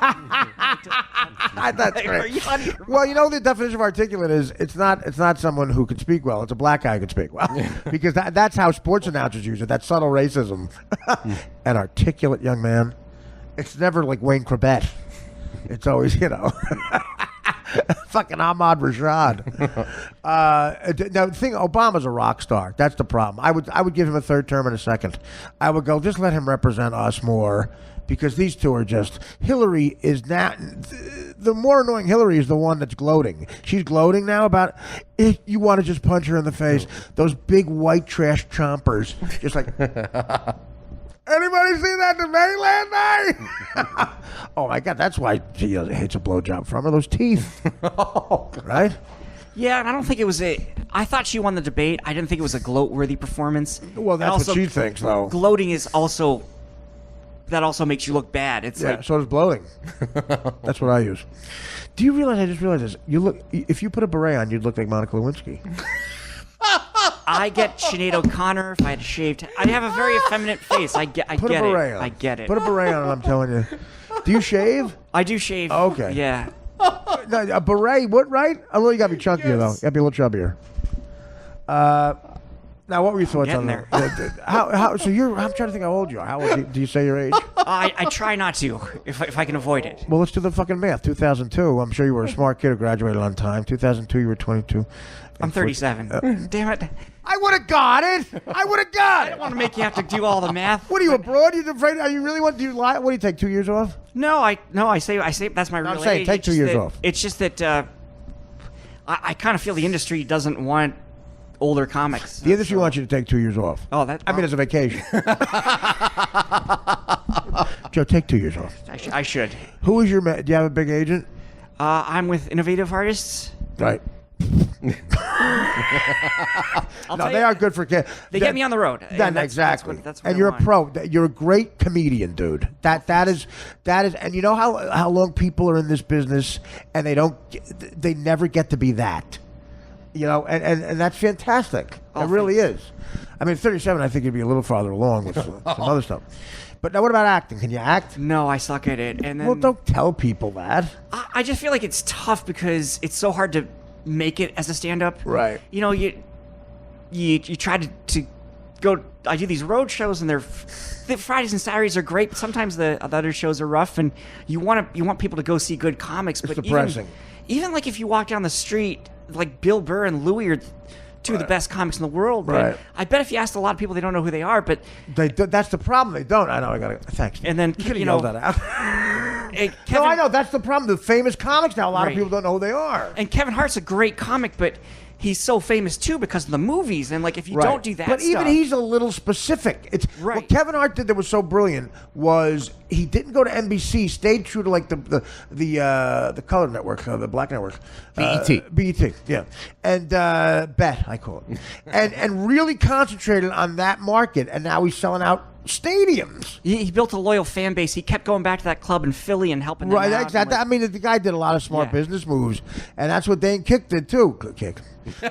That's great. Well, the definition of articulate is it's not someone who can speak well. It's a black guy who can speak well, because that's how sports announcers use it. That subtle racism. An articulate young man. It's never like Wayne Corbett. It's always fucking Ahmad Rashad. Now, the thing, Obama's a rock star. That's the problem. I would give him a third term and a second. I would go, just let him represent us more, because these two are just. Hillary is now. The more annoying Hillary is the one that's gloating. She's gloating now about if you want to just punch her in the face. Those big white trash chompers, just like. Anybody see that debate last night? Oh my God, that's why she hates a blowjob from her. Those teeth, right? Yeah, and I don't think it was I thought she won the debate. I didn't think it was a gloat-worthy performance. Well, that's what she thinks, though. Gloating is also that also makes you look bad. It's like so does bloating. That's what I use. Do you realize? I just realized this. If you put a beret on, you'd look like Monica Lewinsky. I get Sinead O'Connor if I had shaved. I have a very effeminate face. I get a beret it. on. I get it. Put a beret on, and I'm telling you. Do you shave? I do shave. Okay. Yeah. No, a beret, what, right? A little, you gotta be chunkier, though. You gotta be a little chubbier. Now, what were your thoughts on there. How? So I'm trying to think how old you are. How old do you say your age? I try not to, if I can avoid it. Well, let's do the fucking math. 2002, I'm sure you were a smart kid who graduated on time. 2002, you were 22. I'm 37. Damn it. I would have got it. I would have got I it. don't want to make you have to do all the math. What are you, abroad? You afraid? Are you really want? Do you lie? What do you take? 2 years off? No, I say that's my real I'm saying age. take It's 2 just years that- off. It's just that I kind of feel the industry doesn't want older comics. The industry wants you to take 2 years off. Oh, that. I mean, as a vacation. Joe, take 2 years off. I should. Who is your? Do you have a big agent? I'm with Innovative Artists. Right. No, they are good for kids. They get me on the road. and Exactly. That's what and I you're want. a pro. You're a great comedian, dude. That is. And you know how long people are in this business and they never get to be that. You know, and that's fantastic. It really is. I mean, 37, I think you'd be a little farther along with some other stuff. But now, what about acting? Can you act? No, I suck at it. And then, Well, don't tell people that. I just feel like it's tough because it's so hard to make it as a stand-up. Right. You know, you try to go. I do these road shows, and the Fridays and Saturdays are great, but sometimes the other shows are rough, and you want people to go see good comics. It's But depressing. even like if you walk down the street, like Bill Burr and Louis are two of the best comics in the world. But Right. I bet if you asked a lot of people, they don't know who they are. But That's the problem. They don't. I know. I gotta. Thanks. And then, you could have you yelled know, that out. Kevin, No, I know. That's the problem. The famous comics now. A lot Right. of people don't know who they are. And Kevin Hart's a great comic, but he's so famous too because of the movies. And like if you don't do that, but even stuff- he's a little specific. It's Right. what Kevin Hart did that was so brilliant was he didn't go to NBC, stayed true to like the color network, the black network, BET, yeah, and Bet I call it, and really concentrated on that market. And now he's selling out stadiums. He built a loyal fan base. He kept going back to that club in Philly and helping them Right, out. exactly. And, I mean, the guy did a lot of smart Yeah. business moves, and that's what Dane Kick did too. Kick.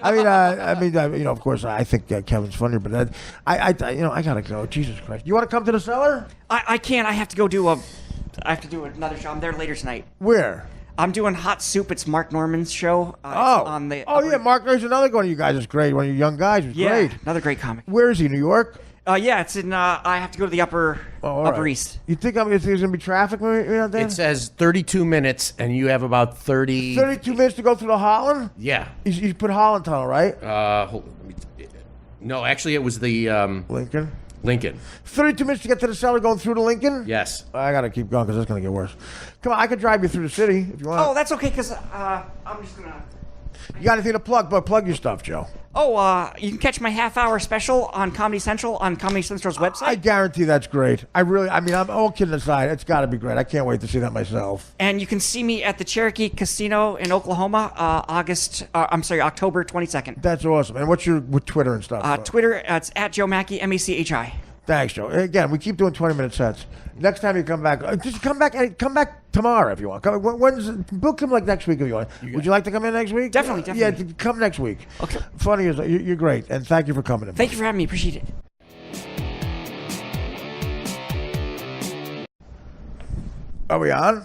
I mean, you know, of course, I think Kevin's funnier, but I gotta go. Jesus Christ, you want to come to the cellar? I can't. I have to go do another show. I'm there later tonight. Where? I'm doing Hot Soup. It's Mark Norman's show. On the yeah, Mark. There's another one of you guys. Is great. One of you young guys. Was yeah, great. another great comic. Where is he? New York. Yeah, it's in. I have to go to the upper All Upper right. East. You think there's gonna be traffic when you're out there? It says 32 minutes, and you have about 30. 32 minutes to go through the Holland. Yeah. You put Holland Tunnel, right? No, actually, it was the Lincoln. Lincoln. 32 minutes to get to the cellar going through to Lincoln. Yes. I gotta keep going because it's gonna get worse. Come on, I could drive you through the city if you want. Oh, that's okay because I'm just gonna. You got anything to plug? But plug your stuff, Joe. Oh, you can catch my half-hour special on Comedy Central on Comedy Central's website. I guarantee that's great. I'm all kidding aside. It's got to be great. I can't wait to see that myself. And you can see me at the Cherokee Casino in Oklahoma, October 22nd. That's awesome. And what's your Twitter and stuff? Twitter, it's at Joe Mackey, Machi. Thanks, Joe. Again, we keep doing 20-minute sets. Next time you come back, just come back tomorrow if you want. Book him like next week if you want. Would you like to come in next week? Definitely. Yeah, come next week. Okay. Funny as you're great, and thank you for coming in. Thank you for having me. Appreciate it. Are we on?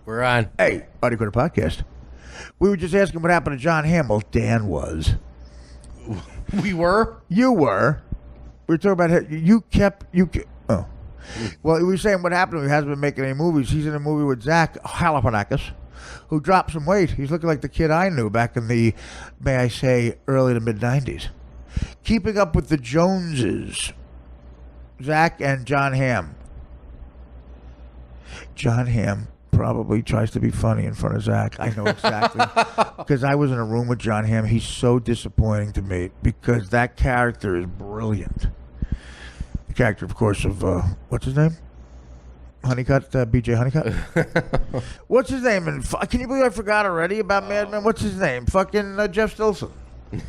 We're on. Hey, Buddy Critter Podcast. We were just asking what happened to John Hamill. Dan was. We were? You were. We were talking about you kept. Oh. Well, we were saying what happened to him. He hasn't been making any movies. He's in a movie with Zach Galifianakis, who dropped some weight. He's looking like the kid I knew back in the, may I say, early to mid-'90s. Keeping Up with the Joneses. Zach and John Hamm. John Hamm probably tries to be funny in front of Zach. I know exactly. Because I was in a room with John Hamm. He's so disappointing to me because that character is brilliant. The character, of course, of, what's his name? Honeycutt, BJ Honeycutt? What's his name? And can you believe I forgot already about Mad Men? What's his name? Fucking Jeff Stilson.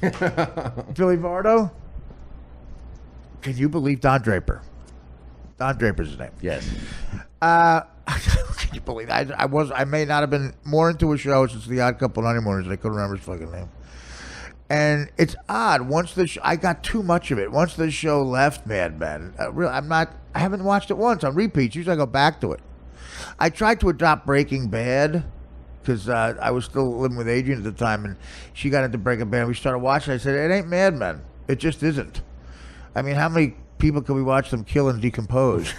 Billy Vardo? Can you believe Don Draper? Don Draper's his name. Yes. Can you believe that? I may not have been more into a show since The Odd Couple and Honeymooners. I couldn't remember his fucking name. And it's odd. Once I got too much of it. Once the show left Mad Men, I haven't watched it once on repeats. Usually I go back to it. I tried to adopt Breaking Bad because I was still living with Adrian at the time, and she got into Breaking Bad. We started watching. I said, it ain't Mad Men. It just isn't. I mean, how many people can we watch them kill and decompose?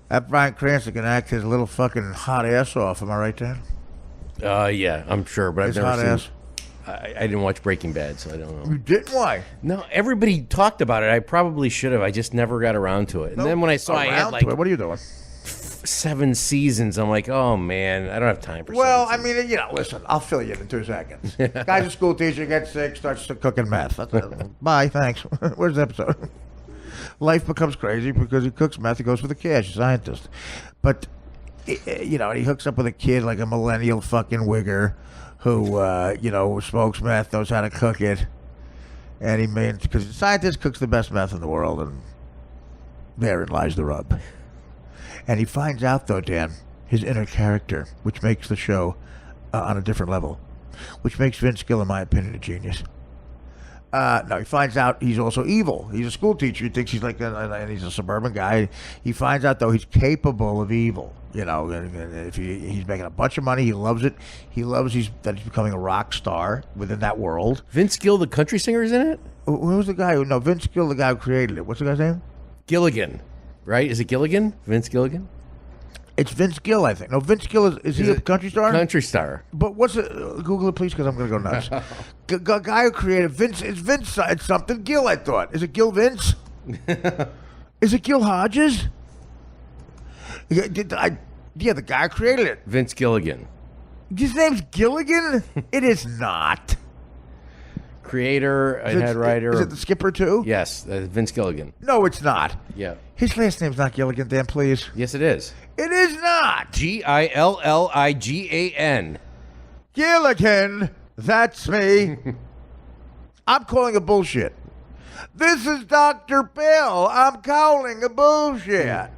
That Bryan Cranston can act his little fucking hot ass off. Am I right, Dan? Yeah, I'm sure, but His I've never hot seen. ass. I didn't watch Breaking Bad, so I don't know. You didn't? Why? No, everybody talked about it. I probably should have. I just never got around to it. And then when I saw I had like what are you doing? 7 seasons, I'm like, oh man, I don't have time for. Well, 7 I mean, listen, I'll fill you in 2 seconds. Guy's a school teacher, gets sick, starts cooking meth. That's it. Bye, thanks. Where's the episode? Life becomes crazy because he cooks meth. He goes for the cash. He's a scientist, but he hooks up with a kid like a millennial fucking wigger who smokes meth, knows how to cook it, and because the scientist cooks the best meth in the world, and therein lies the rub. And he finds out, though, Dan, his inner character, which makes the show on a different level, which makes Vince Gill, in my opinion, a genius. No, he finds out he's also evil. He's a school teacher. He thinks he's and he's a suburban guy. He finds out, though, he's capable of evil. And if he's making a bunch of money, he loves it. He loves that he's becoming a rock star within that world. Vince Gill, the country singer, is in it? Who's the guy? No, Vince Gill, the guy who created it. What's the guy's name? Gilligan, right? Is it Gilligan? Vince Gilligan? It's Vince Gill, I think. No, Vince Gill is he a country star? Country star. But what's it? Google it, please, because I'm going to go nuts. Guy who created Vince. It's Vince. It's something Gill, I thought. Is it Gill Vince? Is it Gil Hodges? Yeah, the guy who created it. Vince Gilligan. His name's Gilligan? It is not. Creator and head writer. Is it the skipper, too? Yes, Vince Gilligan. No, it's not. Yeah. His last name's not Gilligan, Dan, please. Yes, it is. It is not. Gilligan. Gilligan. That's me. I'm calling a bullshit. This is Dr. Bill. I'm calling a bullshit.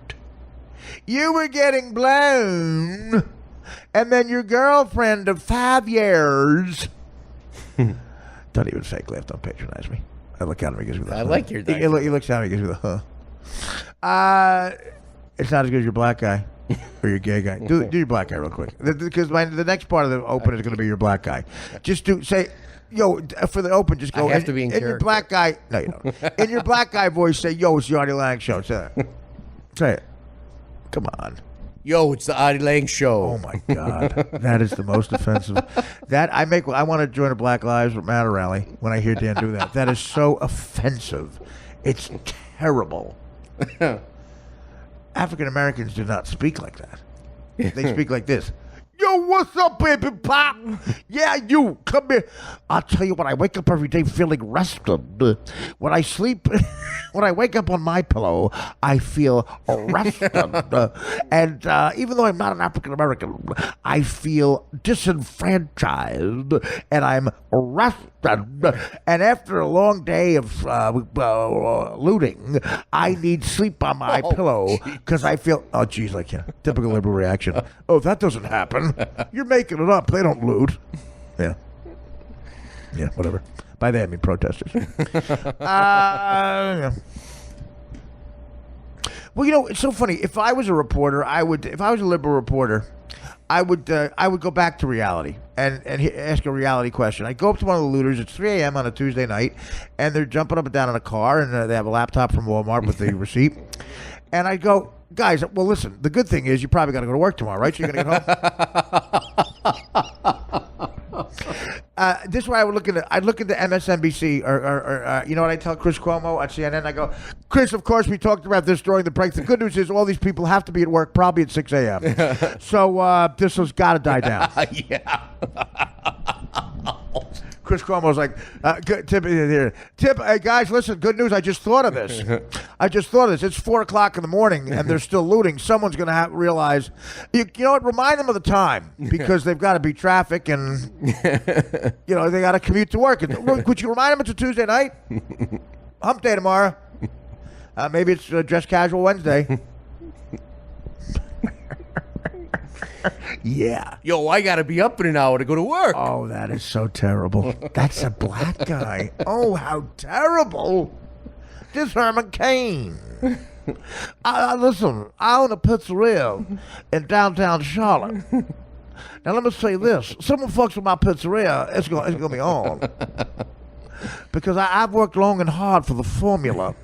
You were getting blown, and then your girlfriend of 5 years. Don't even fake laugh. Don't patronize me. I look at him. He gives me the. I like your. He looks at me. He gives me the. It's not as good as your black guy or your gay guy. Do your black guy real quick, because the next part of the open is going to be your black guy. Just say, for the open, just go. I have to be in your black guy. No, you don't. In your black guy voice, say, "Yo, it's the Artie Lang Show." Say that. Say it. Come on. Yo, it's the Artie Lang Show. Oh my God, that is the most offensive. I want to join a Black Lives Matter rally when I hear Dan do that. That is so offensive. It's terrible. African Americans do not speak like that. They speak like this. Yo, what's up, baby pop? Yeah, you, come here. I'll tell you what, I wake up every day feeling rested. When I sleep, when I wake up on my pillow, I feel rested. And even though I'm not an African American, I feel disenfranchised, and I'm rested. And after a long day of looting, I need sleep on my pillow because I feel, oh, geez, typical liberal reaction. Oh, that doesn't happen. You're making it up. They don't loot. Yeah. Yeah, whatever. By that, I mean protesters. Yeah. Well, it's so funny. If I was a reporter, if I was a liberal reporter, I would go back to reality and ask a reality question. I go up to one of the looters. It's 3 a.m. on a Tuesday night, and they're jumping up and down in a car, and they have a laptop from Walmart with the receipt. And I go, guys, well, listen, the good thing is you probably got to go to work tomorrow, right? So you're going to get home? This is why I'd look into MSNBC or you know what I tell Chris Cuomo at CNN? I go, Chris, of course, we talked about this during the break. The good news is all these people have to be at work probably at 6 a.m. So this has got to die down. Yeah. Chris Cuomo's like, Tip, hey, guys, listen, good news. I just thought of this. It's 4 o'clock in the morning, and they're still looting. Someone's going to realize, you know what, remind them of the time, because they've got to be traffic, and, they got to commute to work. Could you remind them it's a Tuesday night? Hump day tomorrow. Maybe it's Dress Casual Wednesday. Yeah. Yo, I got to be up in an hour to go to work. Oh, that is so terrible. That's a black guy. Oh, how terrible. This Herman Cain. Listen, I own a pizzeria in downtown Charlotte. Now, let me say this. Someone fucks with my pizzeria, it's gonna be on. Because I've worked long and hard for the formula,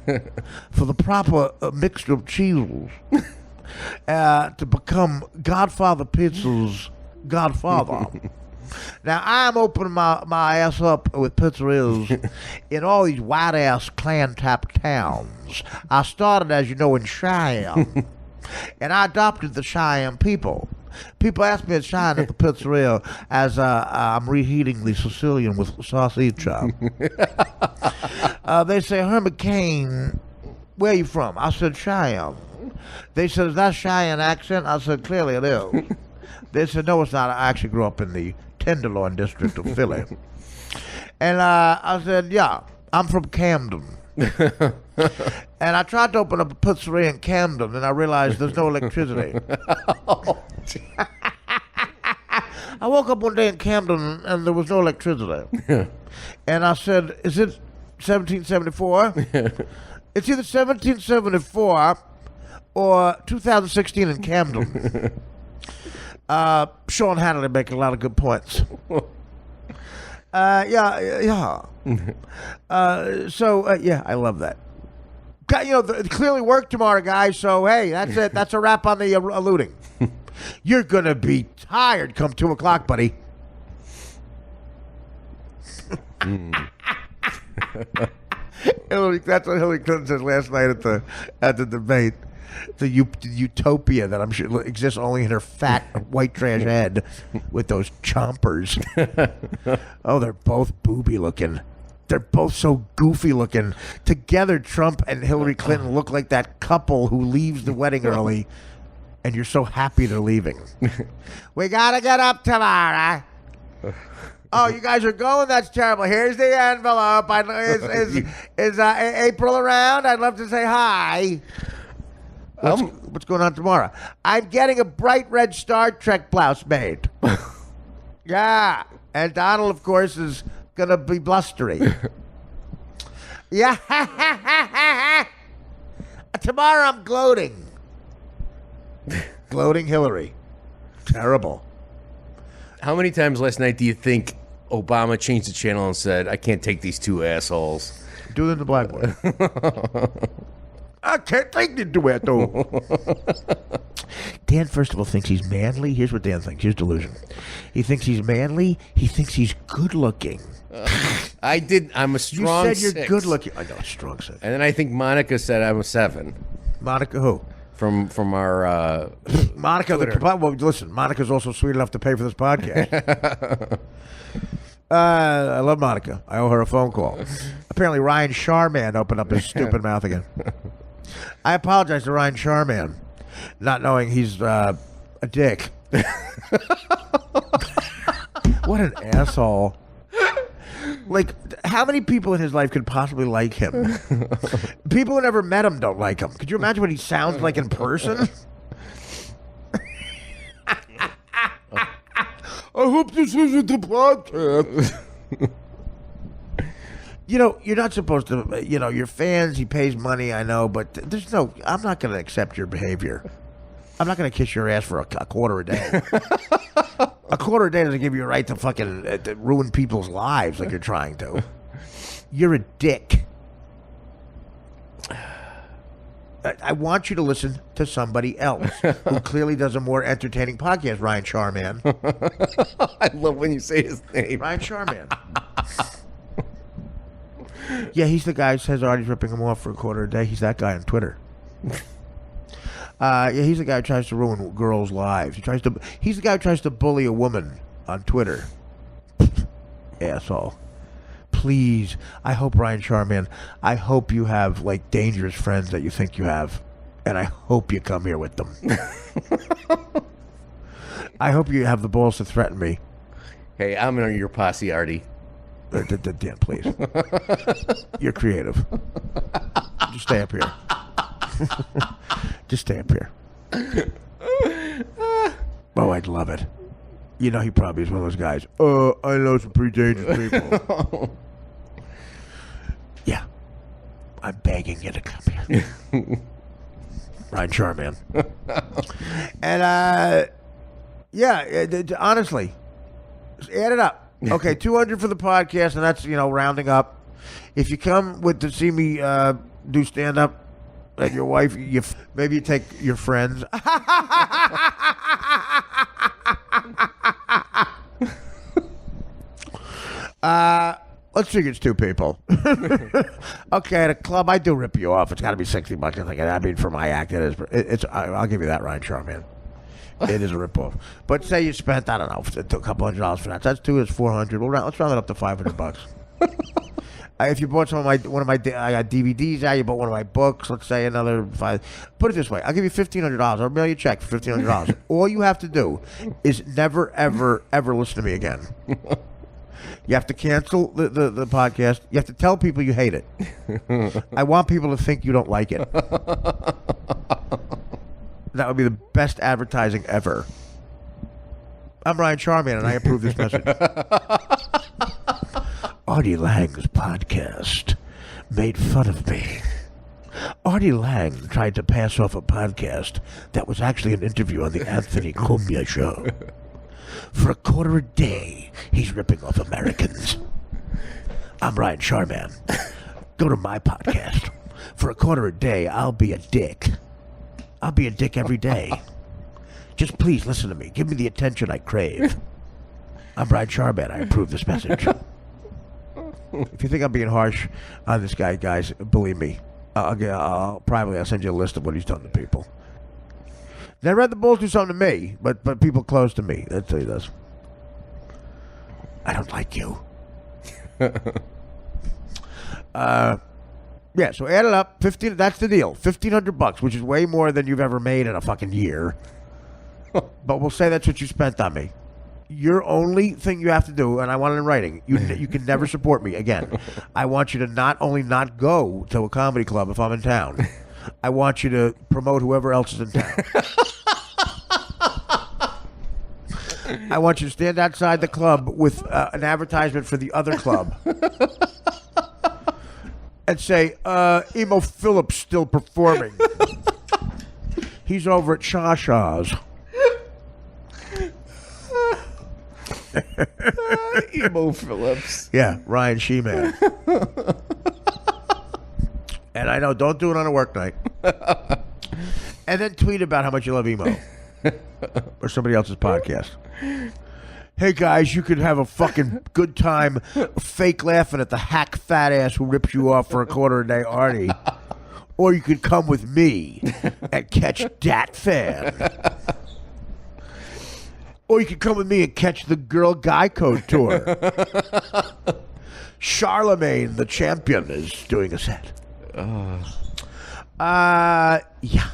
for the proper mixture of cheeses, to become Godfather Pizza's Godfather. Now, I'm opening my ass up with pizzerias in all these white-ass clan-type towns. I started, as you know, in Cheyenne, and I adopted the Cheyenne people. People ask me in Cheyenne at the pizzeria as I'm reheating the Sicilian with salsiccia. They say, Herman Cain, where are you from? I said, Cheyenne. They said, is that Cheyenne accent? I said, clearly it is. They said, no, it's not. I actually grew up in the Tenderloin district of Philly. And I said, yeah, I'm from Camden. And I tried to open up a pizzeria in Camden, and I realized there's no electricity. I woke up one day in Camden, and there was no electricity. And I said, is it 1774? It's either 1774 or 2016 in Camden. Sean Hannity making a lot of good points. Yeah. Yeah, I love that. It clearly worked tomorrow, guys. So hey, that's it. That's a wrap on the alluding. You're gonna be tired come 2 o'clock, buddy. That's what Hillary Clinton said last night at the debate. The utopia that I'm sure exists only in her fat white trash head with those chompers. Oh, they're both booby looking. They're both so goofy looking. Together, Trump and Hillary Clinton look like that couple who leaves the wedding early, and you're so happy they're leaving. We gotta get up tomorrow. Oh, you guys are going? That's terrible. Here's the envelope. Is April around? I'd love to say hi. What's going on tomorrow? I'm getting a bright red Star Trek blouse made. Yeah. And Donald, of course, is going to be blustery. Yeah. Tomorrow I'm gloating. Gloating Hillary. Terrible. How many times last night do you think Obama changed the channel and said, I can't take these two assholes? Do it in the blackboard. I can't take the duet, though. Dan, first of all, thinks he's manly. Here's what Dan thinks. Here's delusion. He thinks he's manly. He thinks he's good-looking. I'm a strong 6. You said you're good-looking. I know, strong 6. And then I think Monica said I'm a 7. Monica who? From our Monica. Well, listen, Monica's also sweet enough to pay for this podcast. I love Monica. I owe her a phone call. Apparently, Ryan Sharman opened up his stupid mouth again. I apologize to Ryan Sharman, not knowing he's a dick. What an asshole. Like, how many people in his life could possibly like him? People who never met him don't like him. Could you imagine what he sounds like in person? I hope this isn't the podcast. You're not supposed to, your fans, he pays money, I know, but I'm not going to accept your behavior. I'm not going to kiss your ass for a quarter a day. A quarter a day doesn't give you a right to fucking to ruin people's lives like you're trying to. You're a dick. I want you to listen to somebody else who clearly does a more entertaining podcast, Ryan Sharman. I love when you say his name. Ryan Sharman. Yeah, he's the guy who says Artie's ripping him off for a quarter a day. He's that guy on Twitter. Yeah, he's the guy who tries to ruin girls' lives. He's the guy who tries to bully a woman on Twitter. Asshole. Please, I hope, Ryan Sharman, I hope you have, like, dangerous friends that you think you have. And I hope you come here with them. I hope you have the balls to threaten me. Hey, I'm in your posse, Artie. Dan, please. You're creative. Just stay up here. Just stay up here. Oh, I'd love it. You know, he probably is one of those guys. I know some pretty dangerous people. Yeah. I'm begging you to come here. Ryan Charman. And, honestly, just add it up. Okay, 200 for the podcast, and that's, rounding up. If you come to see me do stand-up, and your wife, maybe you take your friends. Let's figure it's 2 people. Okay, at a club, I do rip you off. It's got to be $60. I mean, for my act, it is. I'll give you that, Ryan Charman. It is a ripoff. But say you spent, I don't know, a couple $100 for that. That's 2 is $400. Well, let's round it up to $500. If you bought I got DVDs out. You bought one of my books. Let's say another $5. Put it this way: I'll give you $1,500. I'll mail you a check for $1,500. All you have to do is never, ever, ever listen to me again. You have to cancel the podcast. You have to tell people you hate it. I want people to think you don't like it. That would be the best advertising ever. I'm Ryan Charman, and I approve this message. Artie Lang's podcast made fun of me. Artie Lang tried to pass off a podcast that was actually an interview on the Anthony Cumia show. For $0.25 a day, he's ripping off Americans. I'm Ryan Charman. Go to my podcast. For $0.25 a day, I'll be a dick. I'll be a dick every day. Just please listen to me. Give me the attention I crave. I'm Ryan Charman. I approve this message. If you think I'm being harsh on this guy, guys, believe me. I'll send you a list of what he's done to people. Now, Red the Bulls do something to me, but people close to me. That's what he does. I don't like you. Yeah, so add it up. 15. That's the deal. $1,500, which is way more than you've ever made in a fucking year. But we'll say that's what you spent on me. Your only thing you have to do, and I want it in writing, you can never support me again. I want you to not only not go to a comedy club if I'm in town, I want you to promote whoever else is in town. I want you to stand outside the club with an advertisement for the other club and say, Emo Phillips still performing. He's over at Shaw's. Emo Phillips. Yeah, Ryan She-Man. And I know, don't do it on a work night. And then tweet about how much you love emo. Or somebody else's podcast. Hey guys, you could have a fucking good time fake laughing at the hack fat ass who rips you off for $0.25 a day, Artie. Or you could come with me and catch Dat Fan. Or you could come with me and catch the Girl Guy Code tour. Charlemagne, the champion, is doing a set. Yeah.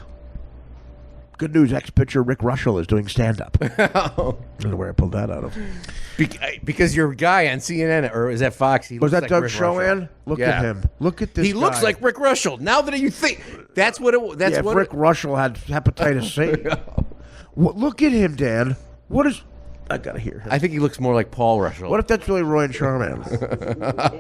Good news, ex-pitcher Rick Russell is doing stand-up. I don't know where I pulled that out of. Because your guy on CNN, or is that Fox? Was that like Doug Schoen? Look at him. Look at this He looks like Rick Russell. Now that you think, that's what it. That's what Rick Russell had hepatitis C. Look at him, Dan. What is... I gotta hear him. I think he looks more like Paul Russell. What if that's really Roy and Charman? Is that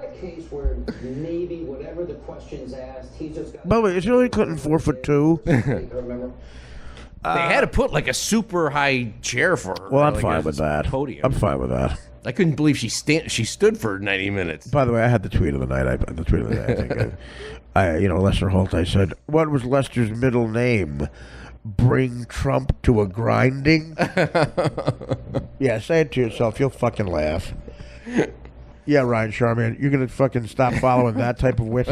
a case where maybe whatever the question's asked, he's just got... By the way, is Hillary Clinton 4'2"? Remember? They had to put like a super high chair for her. Well, I'm like fine with that. Podium. I'm fine with that. I couldn't believe she stood for 90 minutes. By the way, I had the tweet of the night. I think Lester Holt. I said, "What was Lester's middle name? Bring Trump to a grinding." Yeah, say it to yourself. You'll fucking laugh. Yeah, Ryan Charman, you're gonna fucking stop following that type of wit.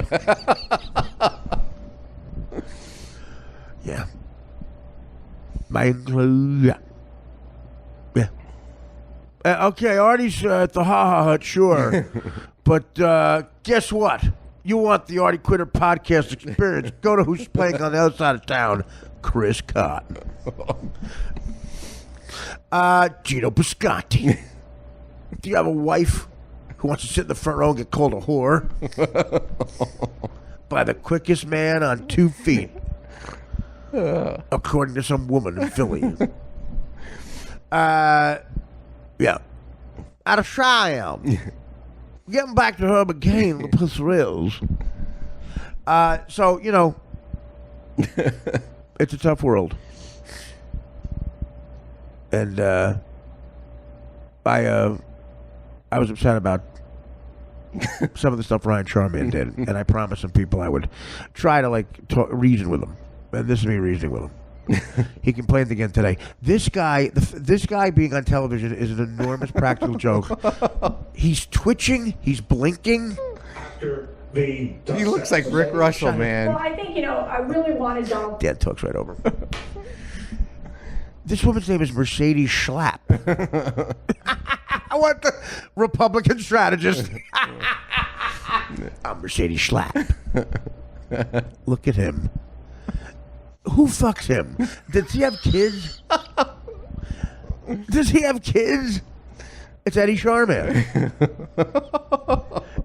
Yeah. Yeah. Okay, Artie's at the Ha Ha Hut, sure. But guess what? You want the Artie Quitter podcast experience? Go to Who's Playing on the Other Side of Town. Chris Cotton. Gino Biscotti. Do you have a wife who wants to sit in the front row and get called a whore? by the quickest man on 2 feet, according to some woman in Philly. Yeah. Out of Cheyenne. Getting back to Herman Cain, the thrills. So, you know, it's a tough world. And I was upset about some of the stuff Ryan Charman did, and I promised some people I would try to reason with him. And this is me reasoning with him. He complained again today. This guy being on television is an enormous practical joke. He's twitching. He's blinking. He looks like Rick Russell, man. Well, I think, I really wanted Donald. Dad talks right over him. This woman's name is Mercedes Schlapp. I want the Republican strategist. I'm Mercedes Schlapp. Look at him. Who fucks him? Does he have kids? Does he have kids? It's Eddie Charman.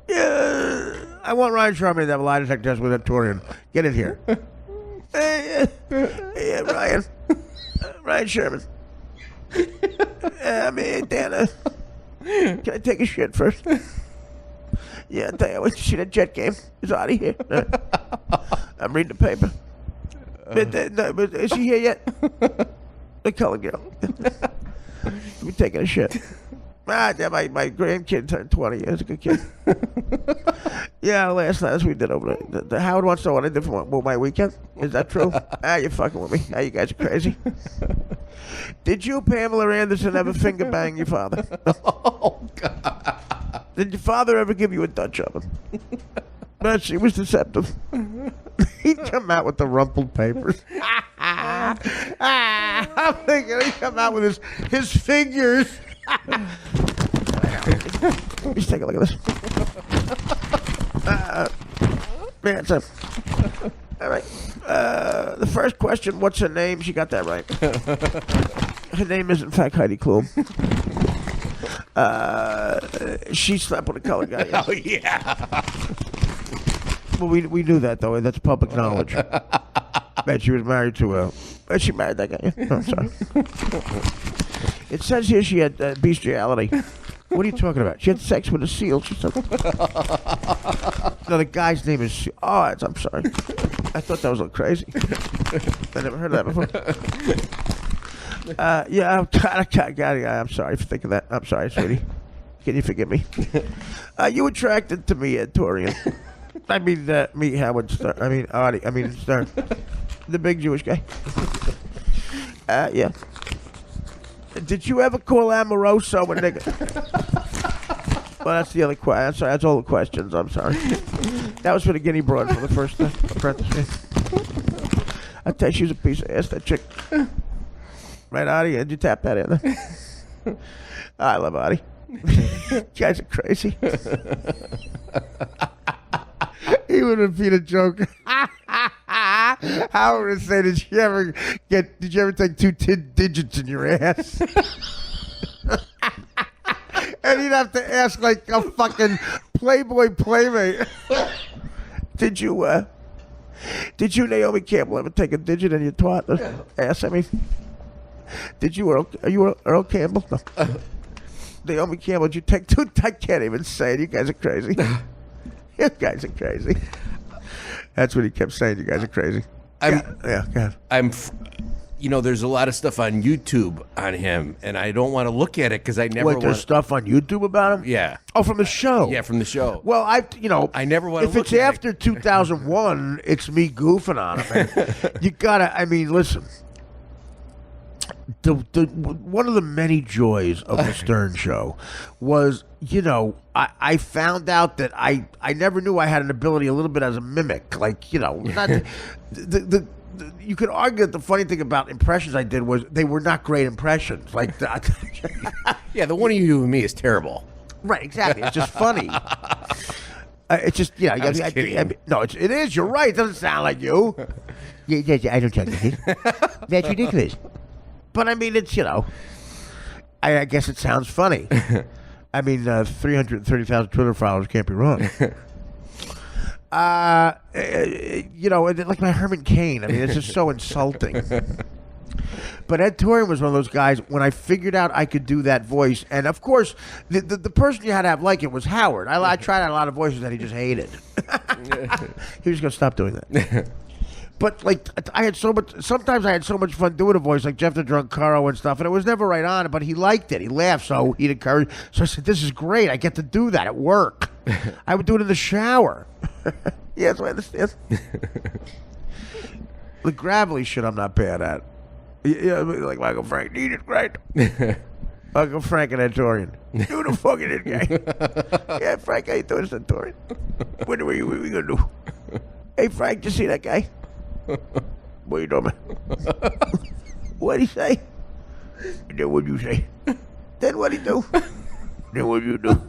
Yeah. I want Ryan Charman to have a lie detector test with that Torian. Get in here. Yeah, Ryan. Ryan Sherman. Dana. Can I take a shit first? Yeah, I'll tell you, I went to see that Jet game. Is Audie here? I'm reading the paper. But is she here yet? The colored girl. We're taking a shit. My grandkid turned 20. He's a good kid. Yeah, last night we did over the Howard wants to know what I did for my weekend. Is that true? You're fucking with me. You guys are crazy. Did you, Pamela Anderson, ever finger bang your father? Oh, God. Did your father ever give you a Dutch oven? No, she was deceptive. He'd come out with the rumpled papers. I'm thinking he'd come out with his figures. Let's take a look at this. All right. The first question, what's her name? She got that right. Her name is, in fact, Heidi Klum. She slept with a colored guy. Oh, yeah. Well, we knew that, though. That's public knowledge. That she was married to she married that guy. Oh, I'm sorry. It says here she had bestiality. What are you talking about? She had sex with a seal. She said. No, the guy's name is. Oh, I'm sorry. I thought that was a little crazy. I never heard of that before. Yeah, I'm sorry for thinking that. I'm sorry, sweetie. Can you forgive me? You attracted to me, Torian. I mean, me, Howard Stern. I mean, Artie. I mean, Stern. The big Jewish guy. Yeah. Did you ever call Amoroso a nigga? Well, that's the other question. I'm sorry, that's all the questions. I'm sorry. That was for the Guinea broad for the first apprentice. I tell you, she was a piece of ass, that chick. Right, Artie? Did you tap that in? I love Artie. You guys are crazy. He would repeat a joke. Howard would say, did you ever take 2 digits in your ass? And he'd have to ask like a fucking Playboy playmate. Did you, Naomi Campbell, ever take a digit in your twat ass? I mean, did you, are you Earl Campbell? No. Naomi Campbell, did you take 2? I can't even say it. You guys are crazy. You guys are crazy. That's what he kept saying. You guys are crazy. There's a lot of stuff on YouTube on him, and I don't want to look at it because I never. Wait, there's stuff on YouTube about him? Yeah. Oh, from the show. Yeah, from the show. Well, I never want to. If it's after 2001, it's me goofing on him. You gotta. I mean, listen. One of the many joys of the Stern Show was, I found out that I never knew I had an ability a little bit as a mimic. Like, not you could argue that the funny thing about impressions I did was they were not great impressions. Like, yeah, the one of you and me is terrible. Right, exactly. It's just funny. It's just, I was kidding. No, it is. You're right. It doesn't sound like you. Yeah, I don't talk like this. That's ridiculous. But I mean, it's, I guess it sounds funny. I mean, 330,000 Twitter followers can't be wrong. You know, like my Herman Cain. I mean, it's just so insulting. But Ed Torian was one of those guys, when I figured out I could do that voice, and of course, the person you had to have like it was Howard. I tried out a lot of voices that he just hated. He was going to stop doing that. But like, sometimes I had so much fun doing a voice, like Jeff the Drunk Caro and stuff, and it was never right on, but he liked it. He laughed, so he'd encourage. So I said, this is great. I get to do that at work. I would do it in the shower. Yes, I understand. The gravelly shit I'm not bad at. Yeah, like Michael Frank, need it great. Michael Frank and Ed Torian. Do the fucking it, guy. Yeah, Frank, how you doing, Ed Torian? What are we gonna do? Hey, Frank, did you see that guy? What you doing, man? What'd he say? Then what'd you say? Then what'd he do? Then what'd you do?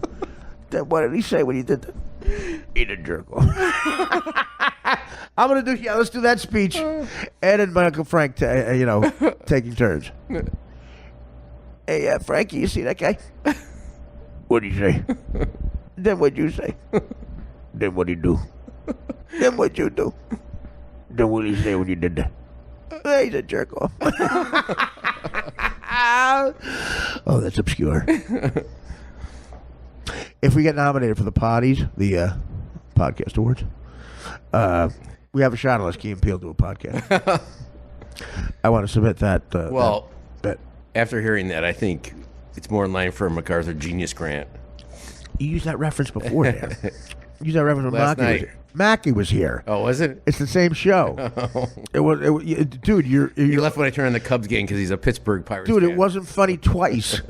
Then what did he say when he did that? Eat a jerk off. I'm gonna do. Yeah, let's do that speech. Ed and Michael Frank, taking turns. Hey, Frankie, you see that guy? What'd he say? Then what'd you say? Then what'd he do? Then what'd you do? Then what'd he say when you did that? He's a jerk off. Oh, that's obscure. If we get nominated for the Potties, the podcast awards, we have a shot unless Key and Peele do a podcast. I want to submit that. That after hearing that, I think it's more in line for a MacArthur Genius Grant. You used that reference before, Dan. You used that reference when Last Mackey was night. here. Mackey was here. Oh, was it? It's the same show. It was, dude. He left when I turned on the Cubs game because he's a Pittsburgh Pirates dude. fan. It wasn't funny twice.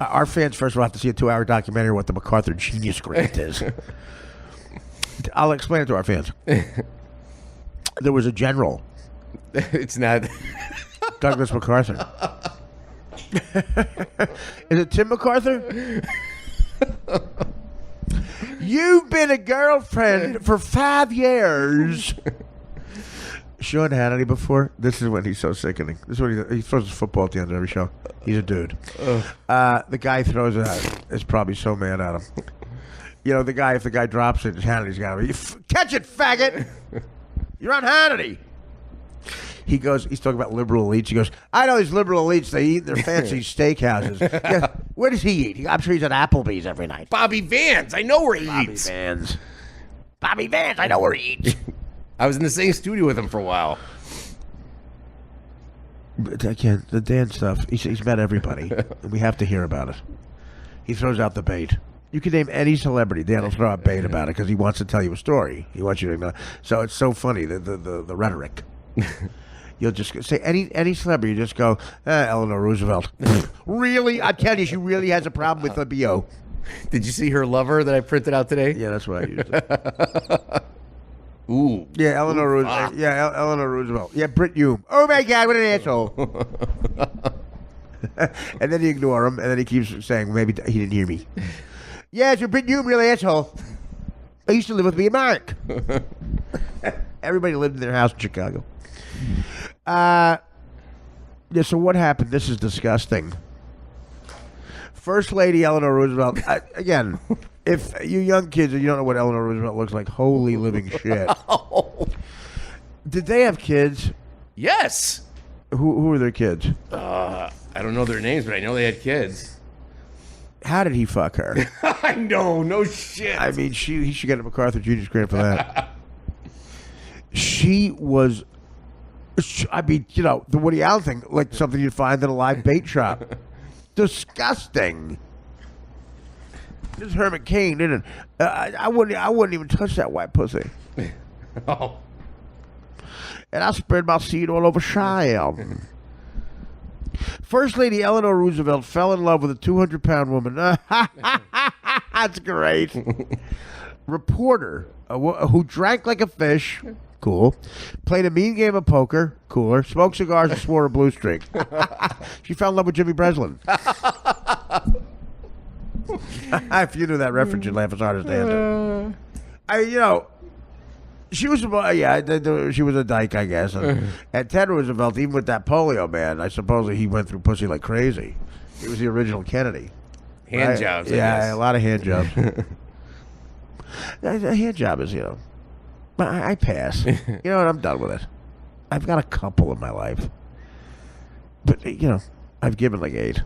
Our fans first will have to see a 2-hour documentary on what the MacArthur Genius Grant is. I'll explain it to our fans. There was a general. It's not. Douglas MacArthur. Is it Tim MacArthur? You've been a girlfriend for 5 years. Sean Hannity before. This is when he's so sickening. This is when he throws his football at the end of every show. He's a dude. The guy throws it out. Is probably so mad at him. You know, if the guy drops it, Hannity's got to be, catch it, faggot! You're on Hannity. He goes, he's talking about liberal elites. He goes, I know these liberal elites, they eat in their fancy steakhouses. Yeah, where does he eat? I'm sure he's at Applebee's every night. Bobby Vance, I know where he eats. Bobby Vance, I know where he eats. I was in the same studio with him for a while. Again, the Dan stuff, he's met everybody. And we have to hear about it. He throws out the bait. You can name any celebrity. Dan will throw out bait about it because he wants to tell you a story. He wants you to know. So it's so funny, the rhetoric. You'll just say any celebrity. You just go, Eleanor Roosevelt. Really? I tell you, she really has a problem with the BO. Did you see her lover that I printed out today? Yeah, that's what I used. Ooh. Yeah, Eleanor Roosevelt. Yeah, Eleanor Roosevelt. Yeah, Britt Hume. Oh my God, what an asshole. And then you ignore him, and then he keeps saying, maybe he didn't hear me. Yeah, so Britt Hume, really asshole. I used to live with me and Mark. Everybody lived in their house in Chicago. Yeah, so what happened? This is disgusting. First Lady Eleanor Roosevelt. Again, if you young kids and you don't know what Eleanor Roosevelt looks like, holy living shit. Did they have kids? Yes. Who were their kids? I don't know their names, but I know they had kids. How did he fuck her? I know, no shit. I mean, he should get a MacArthur Genius Grant for that. She was, I mean, you know, the Woody Allen thing, like something you'd find in a live bait shop. Disgusting. This is Herman Cain, isn't it? I wouldn't even touch that white pussy. Oh. And I spread my seed all over Cheyenne. First Lady Eleanor Roosevelt fell in love with a 200-pound woman. That's great. Reporter who drank like a fish. Cool. Played a mean game of poker. Cooler. Smoked cigars and swore a blue streak. She fell in love with Jimmy Breslin. If you knew that reference, you'd laugh as hard as Dan did. She was she was a dyke, I guess. And Ted Roosevelt, even with that polio, man, I suppose he went through pussy like crazy. He was the original Kennedy. Hand jobs, I Yeah, guess. a lot of hand jobs. A hand job is, but I pass. You know what? I'm done with it. I've got a couple in my life. But, I've given like 8.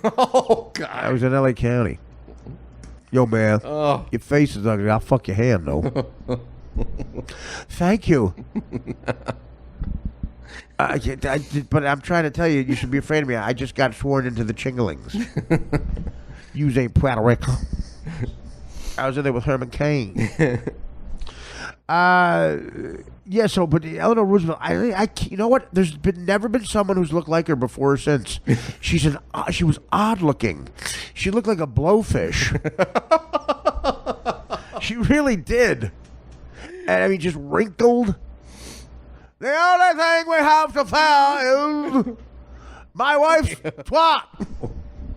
Oh, God. I was in L.A. County. Yo, man, your face is ugly. I'll fuck your hand, though. Thank you. But I'm trying to tell you, you should be afraid of me. I just got sworn into the Chingalings. Use ain't Puerto Rico. I was in there with Herman Cain. Yeah, but Eleanor Roosevelt, you know what? There's never been someone who's looked like her before or since. She was odd looking. She looked like a blowfish. She really did. And I mean, just wrinkled. The only thing we have to fear is my wife's twat.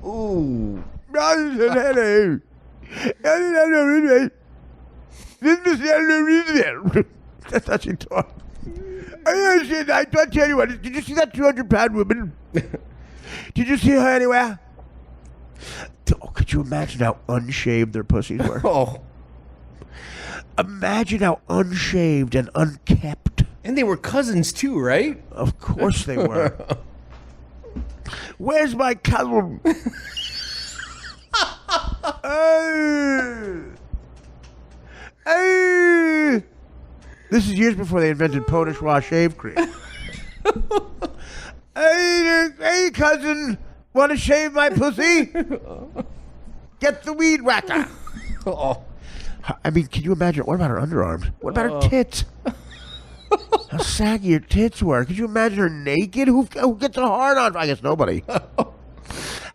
Ooh. That's how she talked. I tell you what, did you see that 200-pound woman? Did you see her anywhere? Oh, could you imagine how unshaved their pussies were? Oh. Imagine how unshaved and unkept. And they were cousins, too, right? Of course they were. Where's my cousin? This is years before they invented Potashwa shave cream. Hey, cousin, want to shave my pussy? Get the weed whacker. Oh. I mean, can you imagine? What about her underarms? What about her tits? How saggy her tits were. Could you imagine her naked? Who gets a hard on? I guess nobody.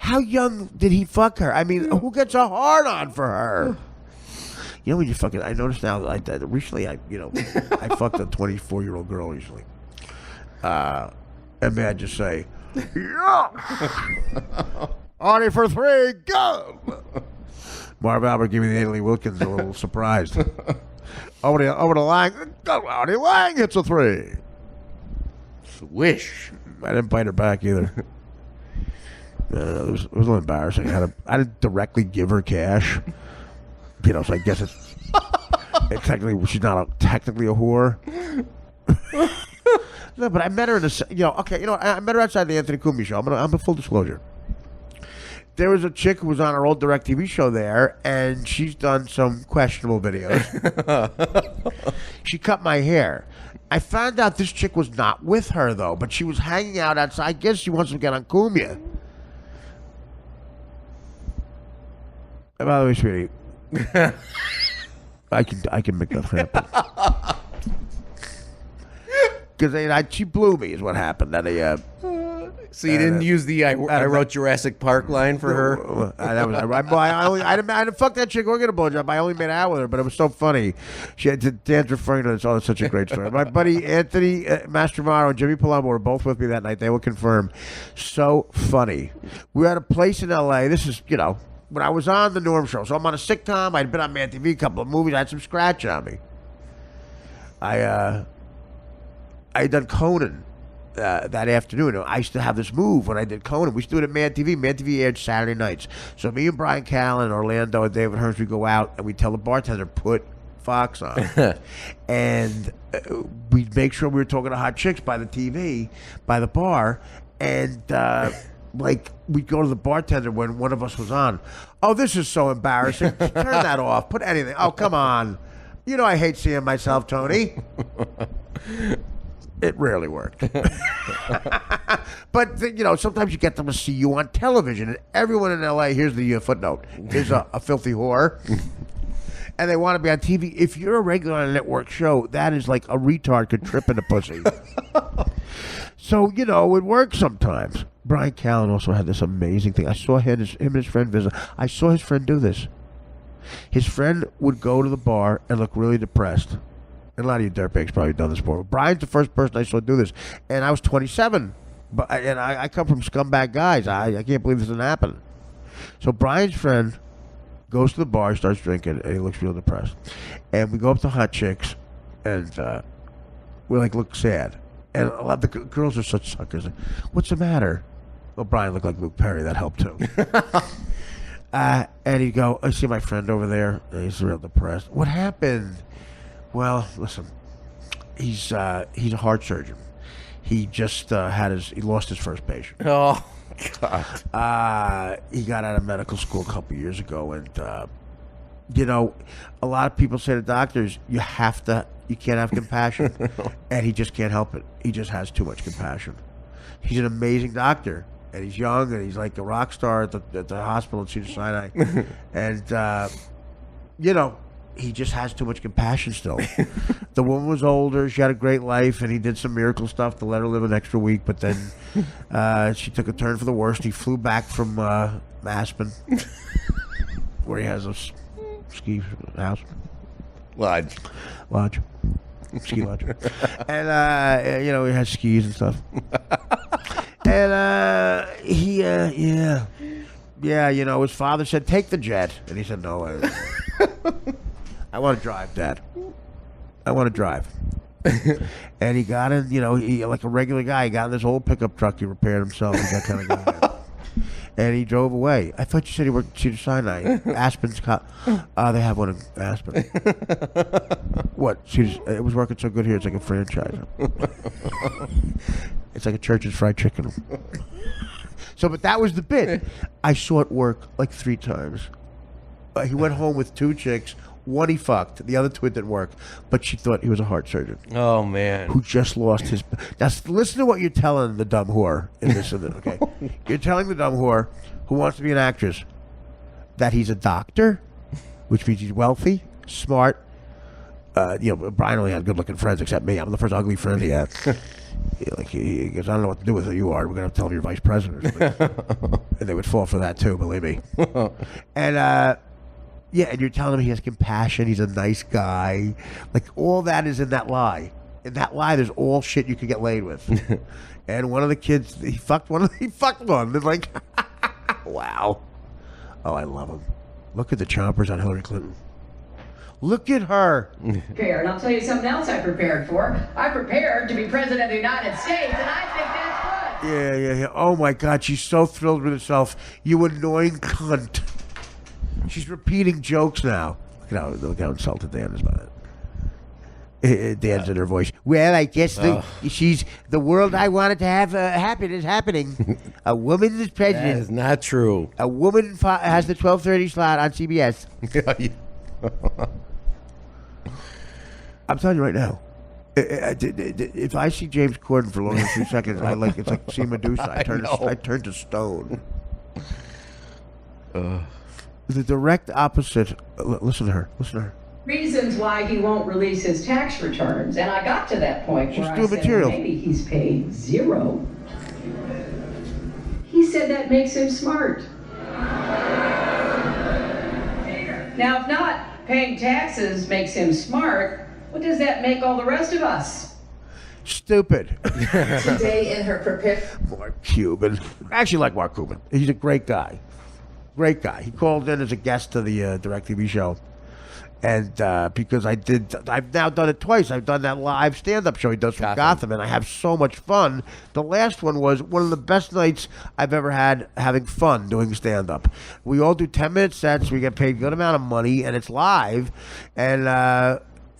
How young did he fuck her? I mean, who gets a hard on for her? You know when you fucking, I noticed now, recently I fucked a 24-year-old girl recently. And may I just say, yeah! Arnie for 3, go! Marv Albert gave me the Ailey Wilkins, a little surprised. Over the line, go Arnie Lang hits a 3. Swish. I didn't bite her back either. It was a little embarrassing. I didn't directly give her cash. So I guess it's technically she's not technically a whore. No, but I met her in I met her outside the Anthony Cumia show. I'm a full disclosure. There was a chick who was on our old DirecTV show there, and she's done some questionable videos. She cut my hair. I found out this chick was not with her though, but she was hanging out outside. I guess she wants to get on Cumia. And by the way, sweetie, I can make that happen. Because she blew me is what happened. So you didn't use the I wrote Jurassic Park line for her? I didn't fuck that chick or get a blowjob. I only made out with her, but it was so funny. Dan's referring to this. Oh, it's such a great story. My buddy Anthony Mastromaro and Jimmy Palumbo were both with me that night. They will confirm. So funny. We were at a place in L.A. This is, when I was on the Norm Show. So I'm on a sitcom. I'd been on Man TV, a couple of movies. I had some scratch on me. I had done Conan that afternoon. I used to have this move when I did Conan. We used to do it at Man TV. Man TV aired Saturday nights. So me and Brian Callen, Orlando, and David Hearns, we go out and we tell the bartender, put Fox on. And we'd make sure we were talking to hot chicks by the TV, by the bar. And we'd go to the bartender when one of us was on. Oh, this is so embarrassing. Turn that off. Put anything. Oh, come on. I hate seeing myself, Tony. It rarely worked. But, sometimes you get them to see you on television. And everyone in L.A., here's the footnote, is a filthy whore. And they want to be on TV. If you're a regular on a network show, that is like a retard could trip in a pussy. So, it works sometimes. Brian Callen also had this amazing thing. I saw him and his friend visit. I saw his friend do this. His friend would go to the bar and look really depressed. And a lot of you dirtbags probably done this before. Brian's the first person I saw do this. And I was 27. And I come from scumbag guys. I can't believe this didn't happen. So Brian's friend goes to the bar, starts drinking, and he looks real depressed. And we go up to hot chicks, and we look sad. And a lot of the girls are such suckers. What's the matter? Well, Brian looked like Luke Perry. That helped too. And he'd go, I see my friend over there. He's real depressed. What happened? Well, listen, he's a heart surgeon. He just he lost his first patient. Oh, God. He got out of medical school a couple years ago, and you know, a lot of people say to doctors, you can't have compassion, and he just can't help it. He just has too much compassion. He's an amazing doctor, and he's young, and he's like a rock star at the hospital in Cedars-Sinai, and you know, he just has too much compassion still. The woman was older. She had a great life, and he did some miracle stuff to let her live an extra week. But then she took a turn for the worst. He flew back from Aspen, where he has a ski house. Lodge. Ski lodge. And, you know, he has skis and stuff. And yeah, you know, his father said, take the jet. And he said, no, I want to drive, Dad. I want to drive. And he got in, you know, he like a regular guy. He got in this old pickup truck. He repaired himself. He's that kind of guy. And he drove away. I thought you said he worked at Cedars-Sinai. Aspen's they have one in Aspen. What? It was working so good here. It's like a franchise. It's like a Church's Fried Chicken. So, but that was the bit. I saw it work like 3 times. He went home with 2 chicks. One he fucked. The other 2 it didn't work. But she thought he was a heart surgeon. Oh, man. Who just lost his... Now, listen to what you're telling the dumb whore in this, okay? You're telling the dumb whore who wants to be an actress that he's a doctor, which means he's wealthy, smart. You know, Brian only had good-looking friends except me. I'm the first ugly friend he had. He goes, I don't know what to do with who you are. We're going to have to tell him you're vice president. And they would fall for that, too, believe me. And... yeah, and you're telling him he has compassion, he's a nice guy. Like, all that is in that lie. In that lie, there's all shit you could get laid with. And one of the kids, he fucked one. They're like, wow. Oh, I love him. Look at the chompers on Hillary Clinton. Look at her. Prepared. I'll tell you something else I prepared for. I prepared to be president of the United States, and I think that's good. Yeah. Oh, my God, she's so thrilled with herself. You annoying cunt. She's repeating jokes now. Look how insulted Dan is by it. Dan's in her voice. Well, I guess she's the world I wanted to have happen is happening. A woman is president. That is not true. A woman has the 12:30 slot on CBS. I'm telling you right now. If I see James Corden for longer than 2 seconds, it's like seeing Medusa. I turn to stone. The direct opposite. Listen to her. Reasons why he won't release his tax returns, and I got to that point where I said, material. Maybe he's paid 0. He said that makes him smart. Now, if not paying taxes makes him smart, what does that make all the rest of us? Stupid. Today in her Mark Cuban. I actually like Mark Cuban. He's a great guy. Great guy. He called in as a guest to the DirecTV show. And because I've now done it twice. I've done that live stand-up show he does from Gotham, and I have so much fun. The last one was one of the best nights I've ever had having fun doing stand-up. We all do 10-minute sets. We get paid a good amount of money, and it's live. And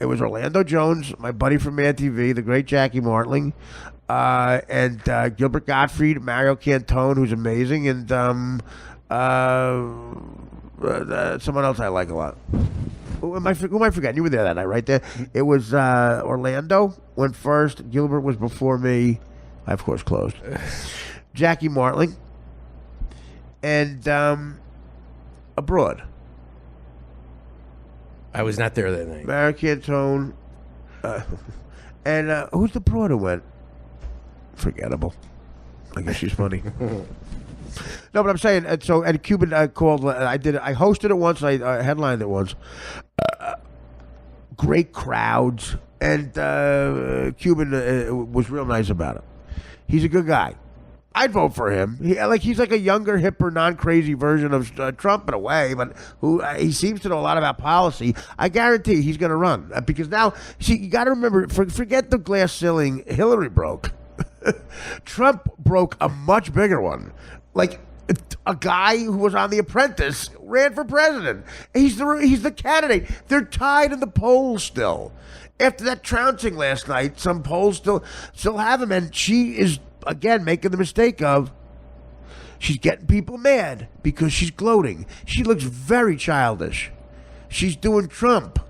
it was Orlando Jones, my buddy from Mad TV, the great Jackie Martling, and Gilbert Gottfried, Mario Cantone, who's amazing, and someone else I like a lot. Who am I forgetting? You were there that night, right there. It was Orlando went first. Gilbert was before me. I, of course, closed. Jackie Martling. And abroad. I was not there that night. Mario Cantone. And who's the broad who went? Forgettable. I guess she's funny. No, but I'm saying, and Cuban called. I hosted it once. I headlined it once. Great crowds, and Cuban was real nice about it. He's a good guy. I'd vote for him. He's like a younger, hipper, non-crazy version of Trump in a way, but he seems to know a lot about policy. I guarantee he's going to run because now, you got to remember, forget the glass ceiling Hillary broke. Trump broke a much bigger one. Like, A guy who was on The Apprentice ran for president. He's the candidate. They're tied in the polls still. After that trouncing last night, some polls still have him, and she is again making the mistake of she's getting people mad because she's gloating. She looks very childish. She's doing Trump.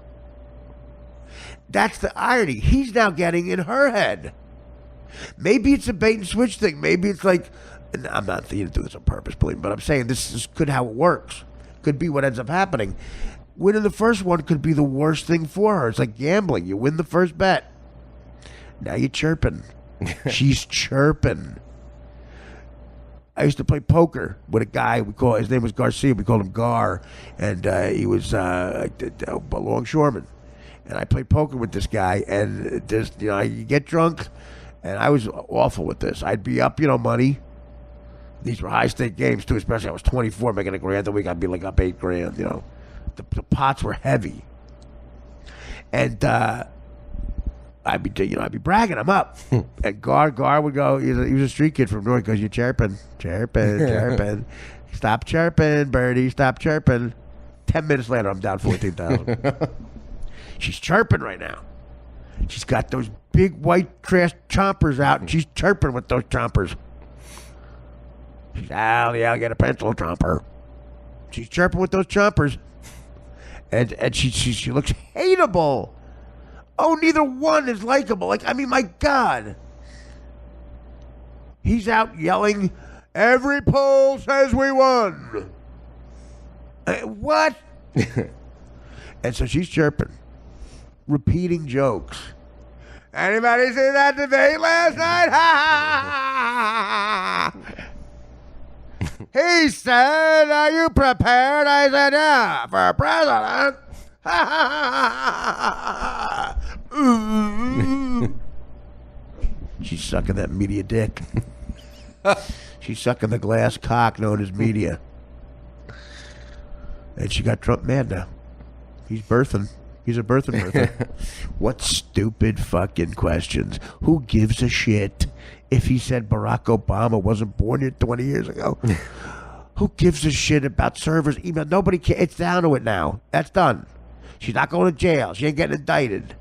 That's the irony. He's now getting in her head. Maybe it's a bait and switch thing. Maybe it's like, and I'm not thinking to do this on purpose, believe me, but I'm saying this could how it works. Could be what ends up happening. Winning the first one could be the worst thing for her. It's like gambling. You win the first bet. Now you're chirping. She's chirping. I used to play poker with a guy. His name was Garcia. We called him Gar, and he was a longshoreman. And I played poker with this guy, and just you get drunk, and I was awful with this. I'd be up, money. These were high stake games too, especially I was 24 making $1,000 a week. I'd be like up $8,000. The pots were heavy, and I'd be bragging. I'm up, and Gar would go. He was a street kid from North. He goes, "You chirping. Stop chirping, birdie. Stop chirping." 10 minutes later, I'm down 14,000. She's chirping right now. She's got those big white trash chompers out, and she's chirping with those chompers. She's I'll get a pencil chomper. She's chirping with those chompers. And she looks hateable. Oh, neither one is likable. My God. He's out yelling, "Every poll says we won." What? And so she's chirping, repeating jokes. Anybody see that debate last night? Ha ha ha! He said, "Are you prepared?" I said, "Yeah, for president." She's sucking that media dick. She's sucking the glass cock known as media. And she got Trump mad now. He's birthing. He's a birther. What stupid fucking questions. Who gives a shit if he said Barack Obama wasn't born here 20 years ago? Who gives a shit about servers, email? Nobody cares. It's down to it now. That's done. She's not going to jail. She ain't getting indicted.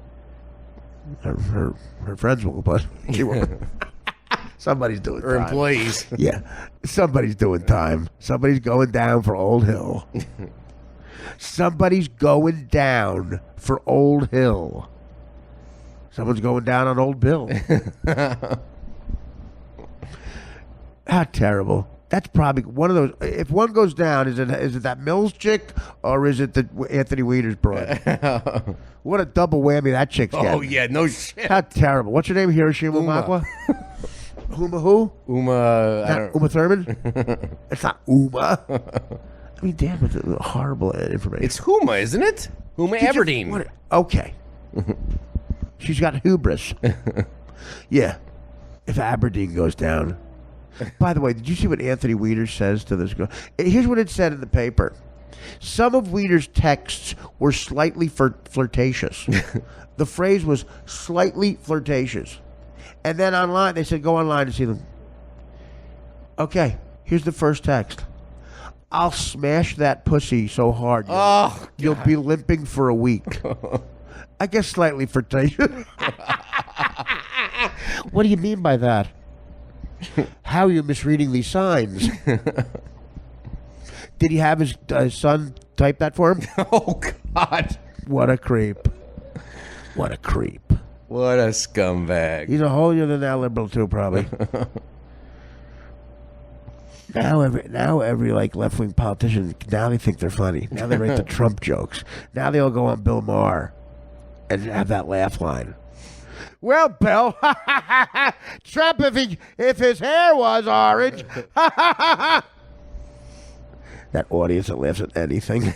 Her friends will, but she won't. Somebody's doing time. Her employees. Yeah. Somebody's doing time. Somebody's going down for Old Hill. Somebody's going down for Old Hill. Someone's going down on Old Bill. How terrible. That's probably one of those. If one goes down, is it that Mills chick or is it the Anthony Weiner's broad? What a double whammy that chick's getting. Oh, yeah, no shit. How terrible. What's your name? Hiroshima Makwa? Uma who? Uma Thurman? It's not Uma. I mean, damn, it's horrible information. It's Huma, isn't it? Huma Aberdeen. Okay. She's got hubris. Yeah. If Aberdeen goes down. By the way, did you see what Anthony Weiner says to this girl? Here's what it said in the paper. Some of Weiner's texts were slightly flirtatious. The phrase was slightly flirtatious. And then online, they said, go online to see them. Okay, here's the first text. I'll smash that pussy so hard you'll be limping for a week. I guess slightly flirtatious. What do you mean by that? How are you misreading these signs? Did he have his son type that for him? Oh, God. What a creep. What a creep. What a scumbag. He's a holier than thou liberal, too, probably. Now every left-wing politician, now they think they're funny. Now they write the Trump jokes. Now they all go on Bill Maher and have that laugh line. Well, Bill, Trump, if his hair was orange, that audience that laughs at anything.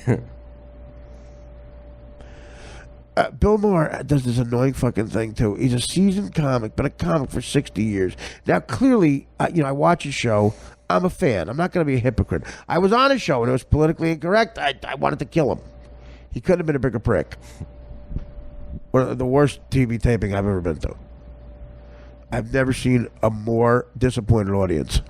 Bill Maher does this annoying fucking thing too. He's a seasoned comic, been a comic for 60 years. Now, clearly, I watch his show. I'm a fan. I'm not going to be a hypocrite. I was on his show and it was politically incorrect. I wanted to kill him. He couldn't have been a bigger prick. One of the worst TV taping I've ever been to. I've never seen a more disappointed audience.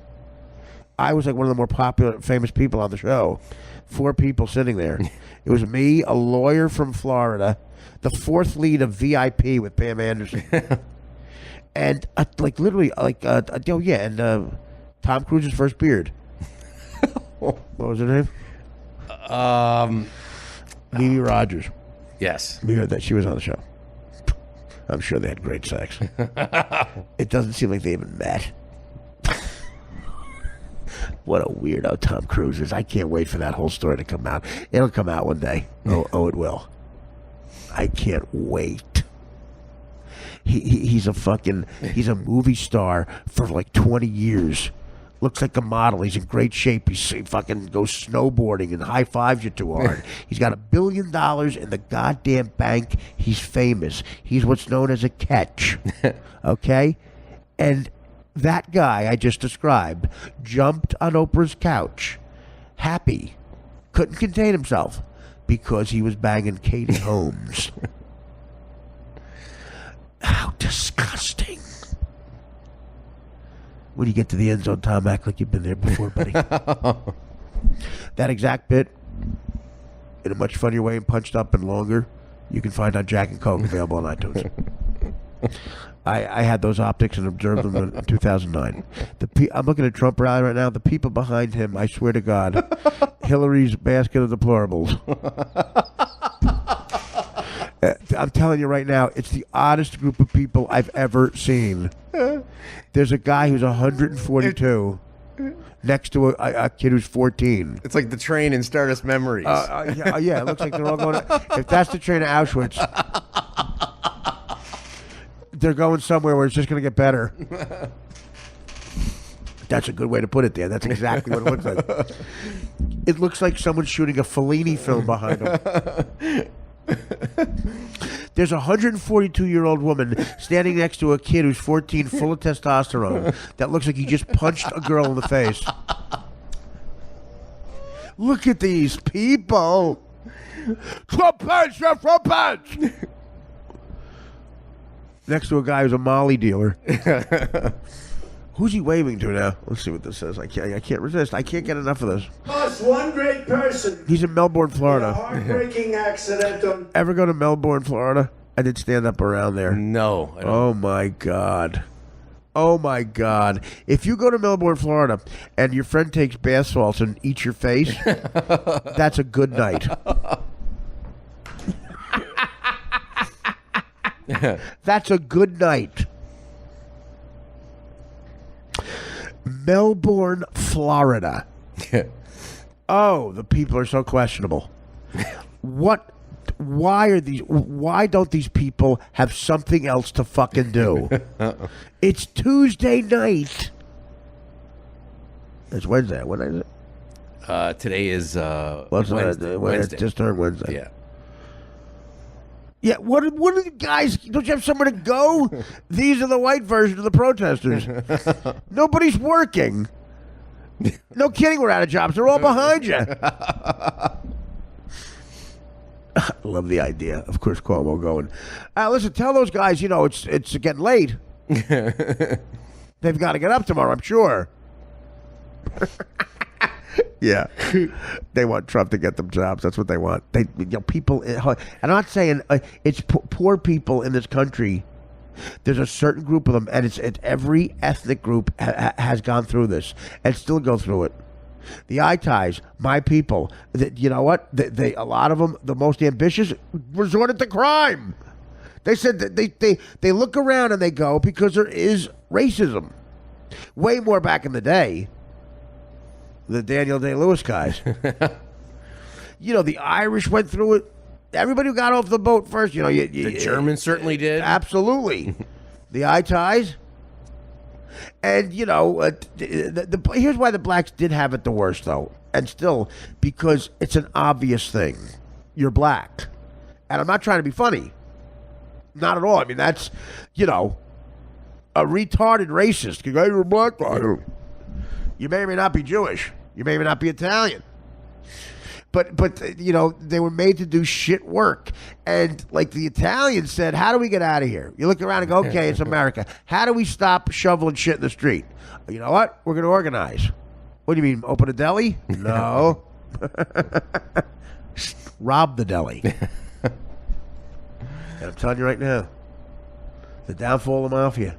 I was like one of the more popular, famous people on the show. 4 people sitting there. It was me, a lawyer from Florida, the 4th lead of VIP with Pam Anderson, and like literally and Tom Cruise's first beard. What was her name? Mimi Rogers. Yes. We heard that she was on the show. I'm sure they had great sex. It doesn't seem like they even met. What a weirdo Tom Cruise is. I can't wait for that whole story to come out. It'll come out one day. Oh, it will. I can't wait. He's a movie star for like 20 years. Looks like a model. He's in great shape. He fucking goes snowboarding and high fives you too hard. He's got $1 billion in the goddamn bank. He's famous. He's what's known as a catch. Okay? And that guy I just described jumped on Oprah's couch, happy, couldn't contain himself because he was banging Katie Holmes. How disgusting. When you get to the end zone, Tom, act like you've been there before, buddy. That exact bit, in a much funnier way and punched up and longer, you can find on Jack and Coke, available on iTunes. I had those optics and observed them in 2009. I'm looking at Trump rally right now. The people behind him, I swear to God, Hillary's basket of deplorables. I'm telling you right now, it's the oddest group of people I've ever seen. There's a guy who's 142 next to a kid who's 14. It's like the train in Stardust Memories. Yeah, it looks like they're all going. If that's the train to Auschwitz, they're going somewhere where it's just going to get better. That's a good way to put it there. That's exactly what it looks like. It looks like someone's shooting a Fellini film behind them. There's a 142-year-old woman standing next to a kid who's 14, full of testosterone, that looks like he just punched a girl in the face. Look at these people. Trumpets, trumpets. Next to a guy who's a Molly dealer. Who's he waving to now? Let's see what this says. I can't resist. I can't get enough of this. Plus one great person. He's in Melbourne, Florida. A heartbreaking accident. Ever go to Melbourne, Florida? I did stand up around there. No. I don't. Oh my God. Oh my God. If you go to Melbourne, Florida, and your friend takes bath salts and eats your face, that's a good night. That's a good night. Melbourne, Florida. Oh, the people are so questionable. Why don't these people have something else to fucking do? It's Tuesday night. It's Wednesday. When is it? Today is Wednesday. Wednesday. Just turned Wednesday. Yeah. Yeah, what are the guys? Don't you have somewhere to go? These are the white version of the protesters. Nobody's working. No kidding, we're out of jobs. They're all behind you. I love the idea. Of course, Cuomo going. Listen, tell those guys, it's getting late. They've got to get up tomorrow, I'm sure. Yeah, they want Trump to get them jobs. That's what they want. People. And I'm not saying it's poor people in this country. There's a certain group of them, and it's every ethnic group has gone through this and still go through it. The eye ties, my people. You know what? They a lot of them, the most ambitious, resorted to crime. They said that they look around and they go because there is racism. Way more back in the day. The Daniel Day-Lewis guys. The Irish went through it. Everybody who got off the boat first, the Germans certainly did. Absolutely. The eye ties. And, here's why the blacks did have it the worst, though. And still, because it's an obvious thing. You're black. And I'm not trying to be funny. Not at all. I mean, that's, a retarded racist. Hey, you're a black guy. You may or may not be Jewish. You may or may not be Italian. But they were made to do shit work. And like the Italians said, how do we get out of here? You look around and go, okay, it's America. How do we stop shoveling shit in the street? You know what? We're going to organize. What do you mean, open a deli? No. Rob the deli. And I'm telling you right now, the downfall of the mafia.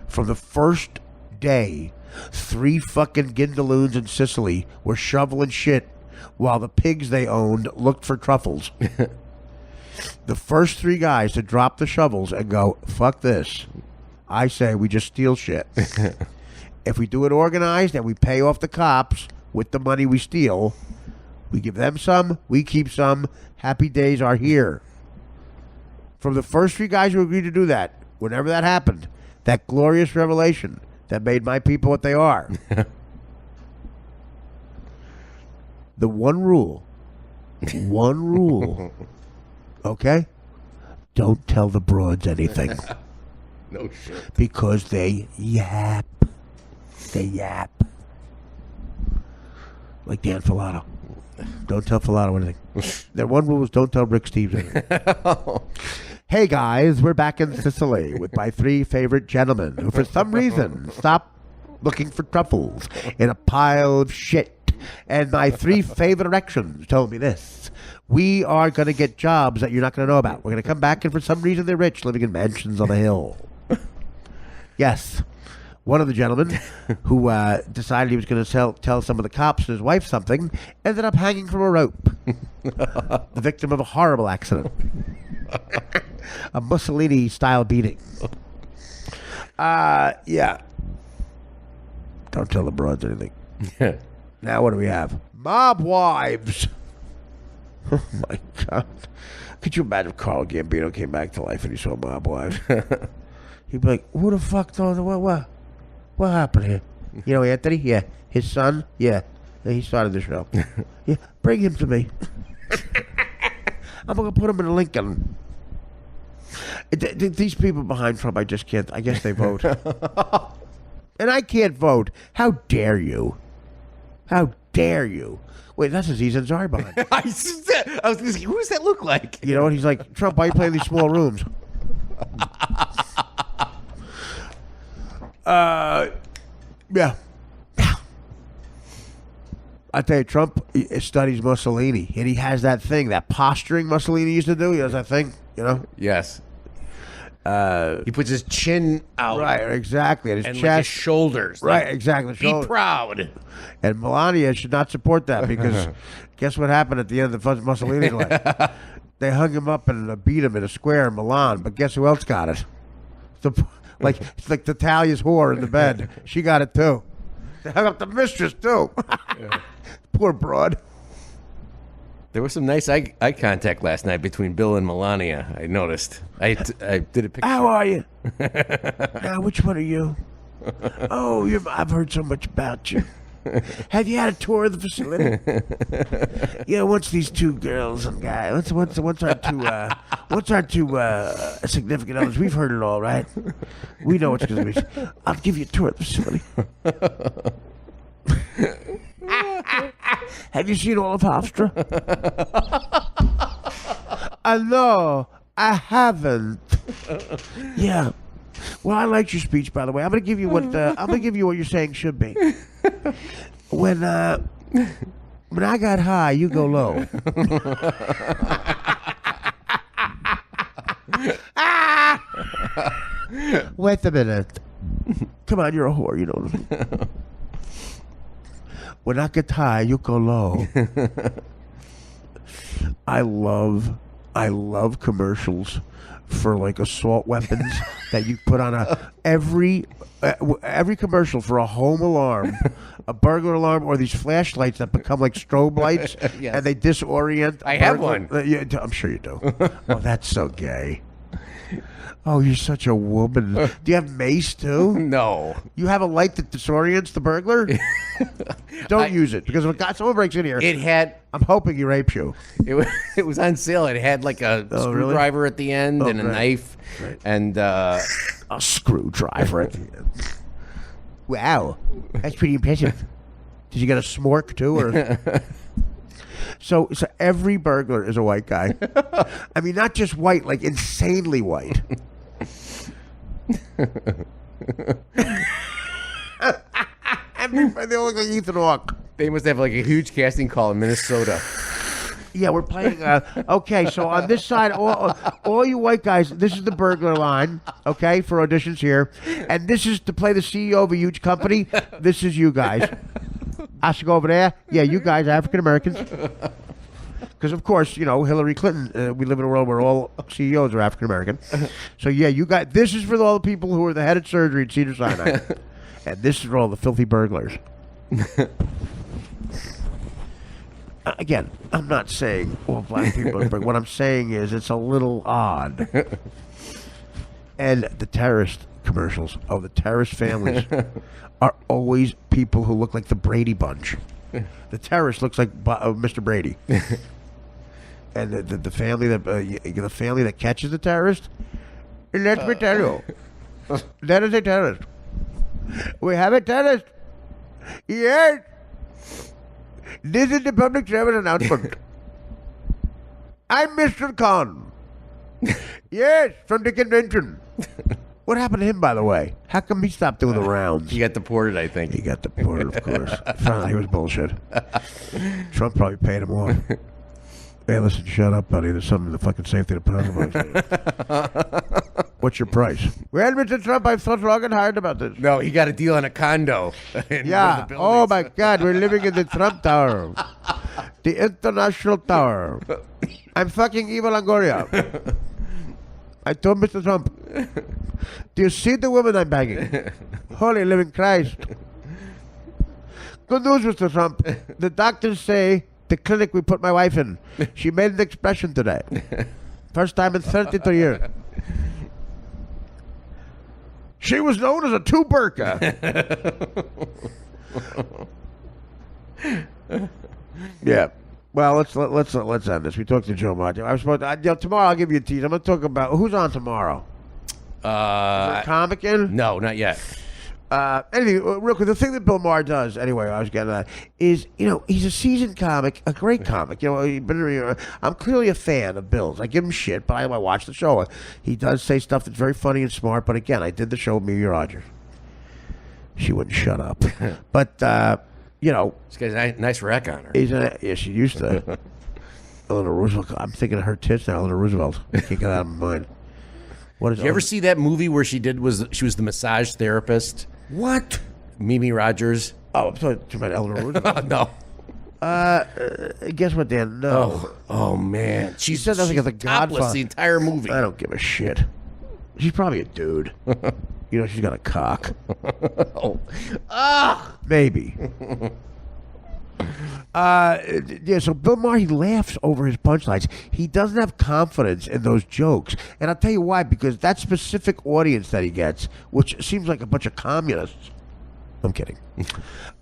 From the first day, 3 fucking gindaloons in Sicily were shoveling shit while the pigs they owned looked for truffles. The first 3 guys to drop the shovels and go, fuck this, I say we just steal shit. If we do it organized and we pay off the cops with the money we steal, we give them some, we keep some, happy days are here. From the first 3 guys who agreed to do that, whenever that happened, that glorious revelation that made my people what they are. The one rule, okay? Don't tell the broads anything. No shit. Because they yap. They yap. Like Dan Filato. Don't tell Filato anything. Their one rule is don't tell Rick Steves anything. Hey guys, we're back in Sicily with my 3 favorite gentlemen who for some reason stopped looking for truffles in a pile of shit. And my 3 favorite erections told me this. We are going to get jobs that you're not going to know about. We're going to come back and for some reason they're rich, living in mansions on a hill. Yes. One of the gentlemen who decided he was going to tell some of the cops and his wife something ended up hanging from a rope. The victim of a horrible accident. A Mussolini-style beating. Yeah. Don't tell the broads anything. Now what do we have? Mob wives. Oh, my God. Could you imagine if Carl Gambino came back to life and he saw mob wives? He'd be like, who the fuck told him? What happened here? You know Anthony? Yeah. His son? Yeah. He started the show. Yeah. Bring him to me. I'm going to put him in Lincoln. These people behind Trump, I just can't. I guess they vote. And I can't vote. How dare you? How dare you? Wait, that's Aziz Ansari behind. I was going to say, who does that look like? You know what? He's like, Trump, why are you playing these small rooms? Yeah. I tell you, Trump studies Mussolini, and he has that thing, that posturing Mussolini used to do. He has that thing, you know? Yes. He puts his chin out. Right, exactly. And his chest. Like his shoulders. Right, exactly. Be proud. And Melania should not support that because guess what happened at the end of the Mussolini's life? They hung him up and beat him in a square in Milan, but guess who else got it? It's like the Talia's whore in the bed. She got it too. They hung up the mistress too. Poor broad. There was some nice eye contact last night between Bill and Melania. I noticed. I did a picture. How are you? Now, which one are you? Oh, I've heard so much about you. Have you had a tour of the facility? Yeah, what's these 2 girls and guy? What's our two significant others? We've heard it all, right? We know what's going to be. I'll give you a tour of the facility. Have you seen all of Hofstra? No, I haven't. Yeah. Well, I liked your speech, by the way. I'm gonna give you what you're saying should be. When I got high, you go low. Wait a minute. Come on, you're a whore. You know. When I get high, you go low. I love commercials for like assault weapons that you put on every commercial for a home alarm, a burglar alarm, or these flashlights that become like strobe lights. Yes. And they disorient. I have one. I'm sure you do. Oh, that's so gay. Oh, you're such a woman. Do you have mace too? No. You have a light that disorients the burglar? Don't use it because if someone breaks in here, I'm hoping he rapes you. It was on sale. It had like a screwdriver really? At the end and a knife and a screwdriver at the end. Wow, that's pretty impressive. Did you get a smork too, or? So every burglar is a white guy. I mean, not just white, like insanely white. They all look like Ethan Hawke. They must have like a huge casting call in Minnesota. Yeah, we're playing. Okay, so on this side, all you white guys, this is the burglar line, okay, for auditions here. And this is to play the CEO of a huge company. This is you guys. I should go over there. Yeah, you guys, African Americans. Because, of course, you know, Hillary Clinton, we live in a world where all CEOs are African American. So, yeah, you guys, this is for all the people who are the head of surgery at Cedars-Sinai. And this is for all the filthy burglars. Again, I'm not saying all black people, but what I'm saying is it's a little odd. And the terrorist commercials of the terrorist families are always people who look like the Brady Bunch. The terrorist looks like Mr. Brady. And the family that catches the terrorist, let me tell you, that is a terrorist. We have a terrorist. Yes. This is the public service announcement. I'm Mr. Khan. Yes, from the convention. What happened to him, by the way? How come he stopped doing the rounds? He got deported, I think. He got deported, of course. He was bullshit. Trump probably paid him off. Hey, listen, shut up, buddy. There's something the fucking safety deposit. What's your price? Well, Mr. Trump, I've thought long and hard about this. No, he got a deal on a condo. Yeah. Oh, my God. We're living in the Trump Tower. The International Tower. I'm fucking Eva Longoria. I told Mr. Trump, do you see the woman I'm banging? Holy living Christ. Good news, Mr. Trump. The doctors say the clinic we put my wife in, she made an expression today. First time in 32 years. She was known as a two-burka. Yeah. Well, let's end this. We talked to Joe Moochie. I was supposed to, tomorrow I'll give you a tease. I'm going to talk about who's on tomorrow. Is there a comic in? No, not yet. Anyway, real quick, the thing that Bill Maher does, anyway, I was getting at, is, you know, he's a seasoned comic, a great comic. You know, I'm clearly a fan of Bill's. I give him shit, but I watch the show. He does say stuff that's very funny and smart, but again, I did the show with Mimi Rogers. She wouldn't shut up. But, you know. This guy's nice rack on her. Yeah, she used to. Eleanor Roosevelt. I'm thinking of her tits now, Eleanor Roosevelt. I can't get out of my mind. Did you ever see that movie where she was the massage therapist? What? Mimi Rogers. Oh, I'm talking about Eleanor Roosevelt. No. Guess what, Dan? No. Oh man. She said nothing of the topless Godfather. the entire movie. I don't give a shit. She's probably a dude. You know, she's got a cock. Maybe. Yeah, so Bill Maher, he laughs over his punchlines. He doesn't have confidence in those jokes. And I'll tell you why, because that specific audience that he gets, which seems like a bunch of communists. I'm kidding. Who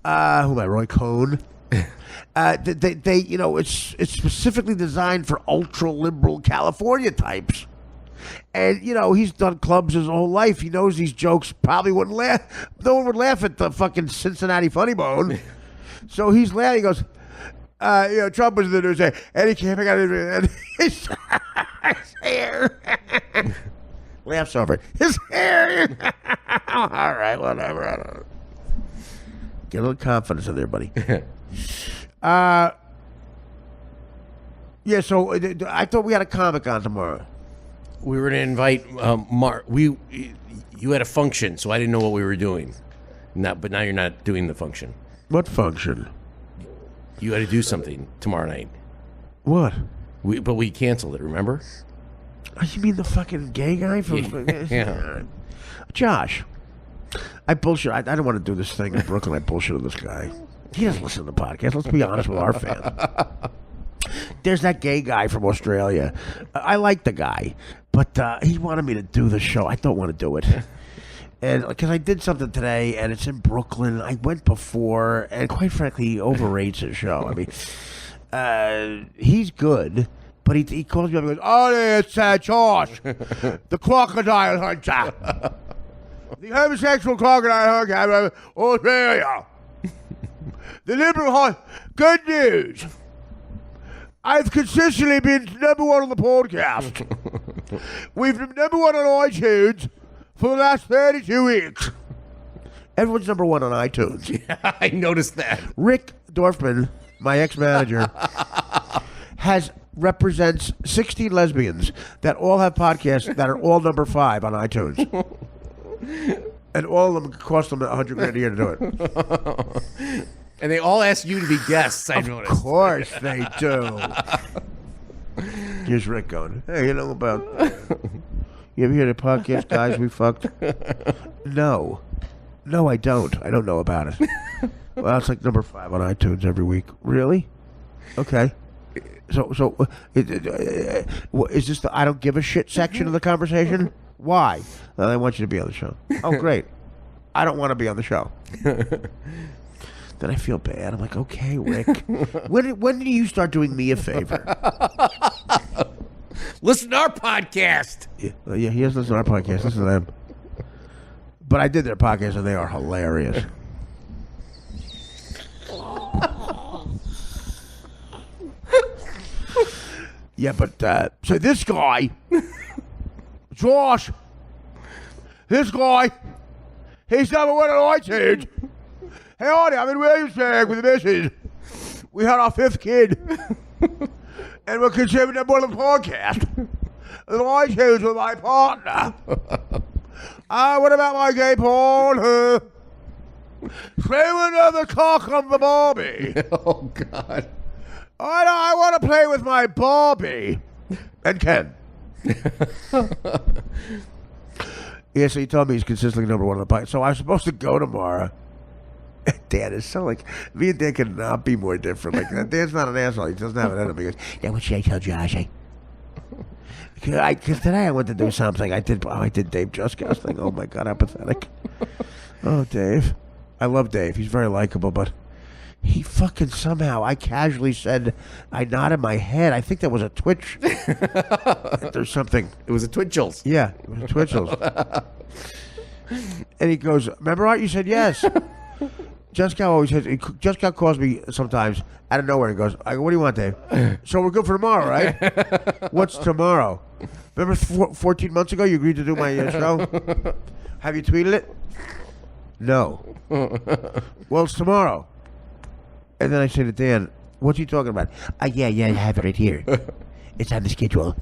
am I, Roy Cohn? They you know, it's specifically designed for ultra-liberal California types. And, you know, he's done clubs his whole life. He knows these jokes probably wouldn't laugh. No one would laugh at the fucking Cincinnati Funny Bone. So he's laughing. He goes, you know, Trump was in the news saying, and he can't figure out his hair. Laughs over it. His hair. All right, whatever. I don't know. Get a little confidence in there, buddy. Yeah, so I thought we had a comic on tomorrow. We were going to invite Mark. You had a function, so I didn't know what we were doing. But now you're not doing the function. What function? You had to do something tomorrow night. What? But we canceled it, remember? Oh, you mean the fucking gay guy from... Yeah. Josh, I bullshit. I don't want to do this thing in Brooklyn. I bullshit with this guy. He doesn't listen to the podcast. Let's be honest with our fans. There's that gay guy from Australia. I like the guy, but he wanted me to do the show. I don't want to do it. And because I did something today, and it's in Brooklyn. I went before, and quite frankly, he overrates his show. I mean, he's good, but he calls me up and goes, "Oh, it's Josh, the crocodile hunter, the homosexual crocodile hunter of Australia, the liberal hunter. Good news. I've consistently been number one on the podcast. We've been number one on iTunes for the last 32 weeks. Everyone's number one on iTunes. Yeah, I noticed that. Rick Dorfman, my ex-manager, represents 16 lesbians that all have podcasts that are all number 5 on iTunes. And all of them cost them $100,000 a year to do it. And they all ask you to be guests, I noticed. Of course they do. Here's Rick going, hey, you know about... You ever hear the podcast, Guys We Fucked? No. No, I don't. I don't know about it. Well, it's like number 5 on iTunes every week. Really? Okay. So is this the I don't give a shit section of the conversation? Why? Well, I want you to be on the show. Oh, great. I don't want to be on the show. Then I feel bad. I'm like, okay, Rick. When did you start doing me a favor? Listen to our podcast. Yeah, he has listened to our podcast. Listen to them. But I did their podcast, and they are hilarious. Yeah, but so this guy, Josh, this guy, he's number one on iTunes. Hey, Artie, I'm in Williamsburg with the missus. We had our 5th kid, and we're considering number one on the podcast. And iTunes with my partner. What about my gay porn? Throw another cock on the Barbie. Oh, God. I want to play with my Barbie. And Ken. Yeah, so he told me he's consistently number one on the podcast. So I was supposed to go tomorrow. Dan is so like, me and Dan could not be more different. Like, Dan's not an asshole. He doesn't have an enemy. He goes, yeah, what should I tell Josh? Because today I went to do something. I did Dave Jusko's thing. Oh, my God, how pathetic. Oh, Dave. I love Dave. He's very likable, but he fucking somehow, I casually said, I nodded my head. I think that was a twitch. There's something. It was a Twitchels. Yeah, it was a Twitchels. And he goes, remember Art, you said yes. Juskow always says, Juskow calls me sometimes out of nowhere and goes, I go, what do you want, Dave? So we're good for tomorrow, right? What's tomorrow? Remember 14 months ago you agreed to do my show? Have you tweeted it? No. Well, it's tomorrow. And then I say to Dan, what's he talking about? Yeah, I have it right here. It's on the schedule.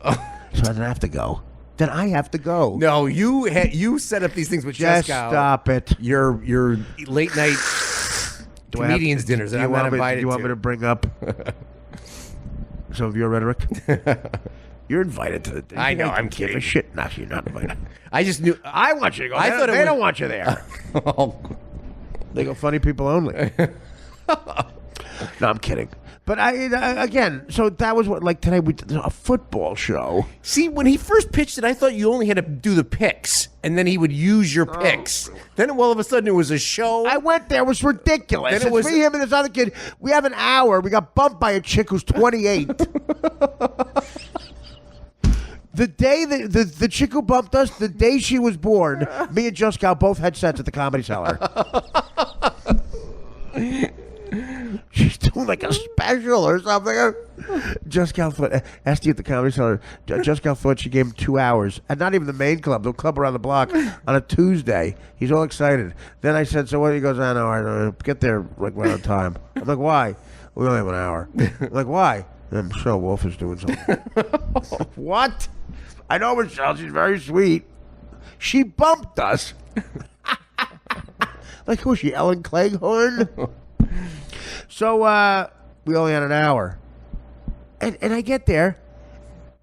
So I don't have to go. Then I have to go. No, you set up these things with Just Juskow. stop it. Your late night comedians dinners that I'm not invited to. Do you want me to bring up some of your rhetoric? You're invited to the dinner. I know, I'm kidding. Give a shit. No, you're not invited. I just knew. I want you to go. I thought they don't want you there. Oh. They go funny people only. No, I'm kidding. But again, so that was what, like today we did a football show. See, when he first pitched it, I thought you only had to do the picks, and then he would use your picks. Then all of a sudden it was a show. I went there. It was ridiculous. Then it was me, him, and this other kid. We have an hour. We got bumped by a chick who's 28. The day the chick who bumped us, the day she was born, me and Juskow both had sets at the Comedy Cellar. She's doing like a special or something. Juskow thought, asked you at the Comedy Cellar, Juskow thought she gave him 2 hours. And not even the main club, the club around the block on a Tuesday. He's all excited. Then I said, so what? He goes, I know, I get there like right on time. I'm like, why? We only have an hour. I'm like, why? And Michelle Wolf is doing something. What? I know Michelle, she's very sweet. She bumped us. Like, who is she, Ellen Cleghorn? So we only had an hour. And I get there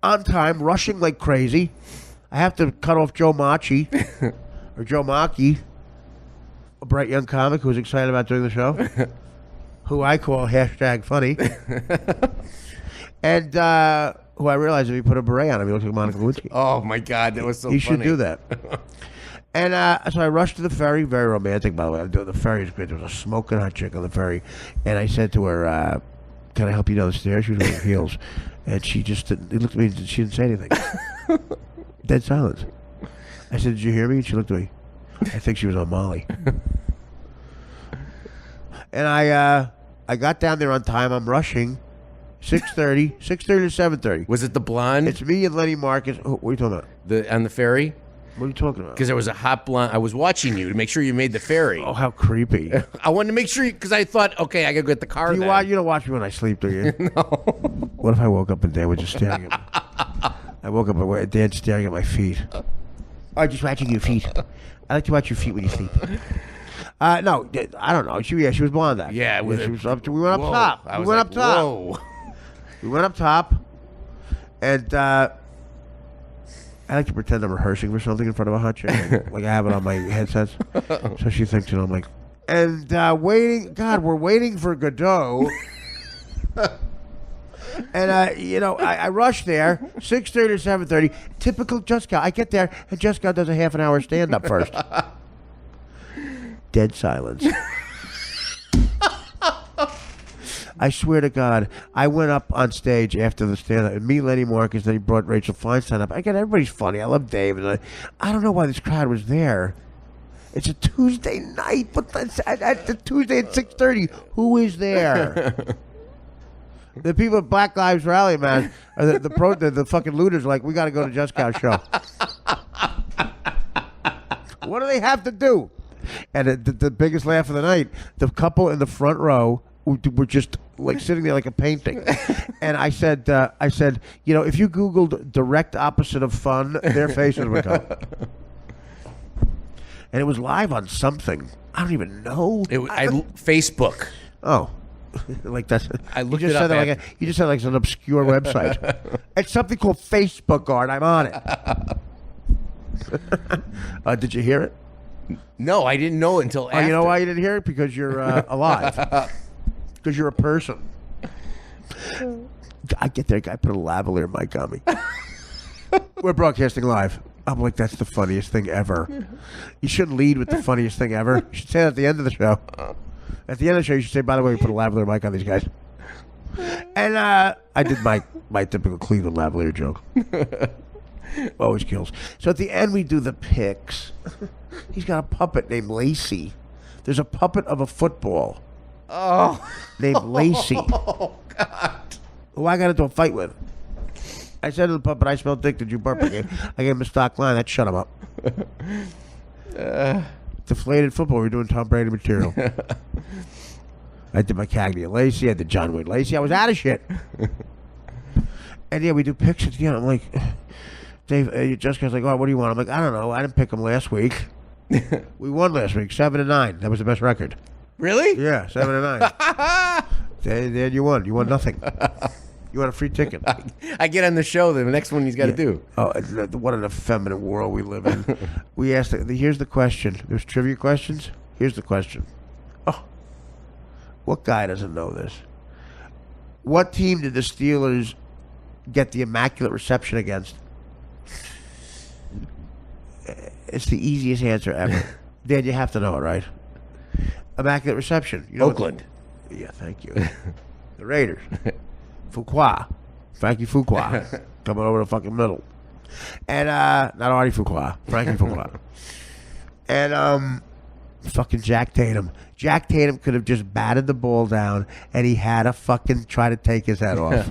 on time, rushing like crazy. I have to cut off Joe Moochie, or Joe Moochie, a bright young comic who's excited about doing the show, who I call #funny. And who I realized if he put a beret on him, he looks like Monica Lewinsky. Oh, my God, that was so funny. He should do that. And so I rushed to the ferry, very romantic, by the way. The ferry is great. There was a smoking hot chick on the ferry. And I said to her, can I help you down the stairs? She was wearing heels. And she just looked at me and she didn't say anything. Dead silence. I said, did you hear me? And she looked at me. I think she was on Molly. And I got down there on time. I'm rushing. 6:30 to 7:30. Was it the blonde? It's me and Lenny Marcus. What are you talking about? On the ferry? What are you talking about? Because there was a hotline. I was watching you to make sure you made the ferry. Oh, how creepy. I wanted to make sure because I thought, okay, I gotta get the car. You don't watch me when I sleep, do you? No. What if I woke up and Dan was just staring at me? I woke up and Dan's staring at my feet. Oh, just watching your feet. I like to watch your feet when you sleep. No, I don't know. She was blonde. Actually. Yeah, she was up. We went up top. We went up top. We went up top, and I like to pretend I'm rehearsing for something in front of a hot chick, like I have it on my headsets. So she thinks, I'm like, and waiting. God, we're waiting for Godot. And I rush there, 6:30 to 7:30. Typical Jessica. I get there, and Jessica does a half an hour stand up first. Dead silence. I swear to God, I went up on stage after the stand up, and me, Lenny Marcus, then he brought Rachel Feinstein up. Again, everybody's funny. I love Dave, and I don't know why this crowd was there. It's a Tuesday night, but at the Tuesday at 6:30, who is there? The people at Black Lives Rally, man, the fucking looters are like, we got to go to Just Cow's show. What do they have to do? And the biggest laugh of the night, the couple in the front row were just like sitting there like a painting. And I said, if you Googled direct opposite of fun, their faces would come. And it was live on something. I don't even know. Facebook. Oh. Like that's. I looked it up. You just said like an obscure website. It's something called Facebook, Art. I'm on it. Did you hear it? No, I didn't know it until after. You know why you didn't hear it? Because you're alive. Because you're a person. I get there. Guy put a lavalier mic on me. We're broadcasting live. I'm like, that's the funniest thing ever. You shouldn't lead with the funniest thing ever. You should say that at the end of the show. At the end of the show, you should say, by the way, we put a lavalier mic on these guys. And I did my typical Cleveland lavalier joke. Always kills. So at the end, we do the picks. He's got a puppet named Lacey. There's a puppet of a football. Oh. Named Lacey. Oh, God. Who I got into a fight with. I said to the puppet, I smell dick, did you burp? I gave him a stock line. That shut him up. Deflated football. We're doing Tom Brady material. I did my Cagney Lacey. I did John Wayne Lacey. I was out of shit. And yeah, we do picks at the end. I'm like, Dave, Jessica's like, oh, what do you want? I'm like, I don't know. I didn't pick them last week. We won last week, 7-9. That was the best record. Really? Yeah, 7-9. Then you won. You won nothing. You want a free ticket? I get on the show. The next one he's got to do. Oh, what an effeminate world we live in. We asked. Here's the question. There's trivia questions. Here's the question. Oh, what guy doesn't know this? What team did the Steelers get the immaculate reception against? It's the easiest answer ever. Dan, you have to know it, right? Immaculate reception. You know Oakland. Yeah, thank you. The Raiders. Fuqua. Frankie Fuqua. Coming over the fucking middle. And, not Artie Fuqua. Frankie Fuqua. And, fucking Jack Tatum. Jack Tatum could have just batted the ball down, and he had to fucking try to take his head off.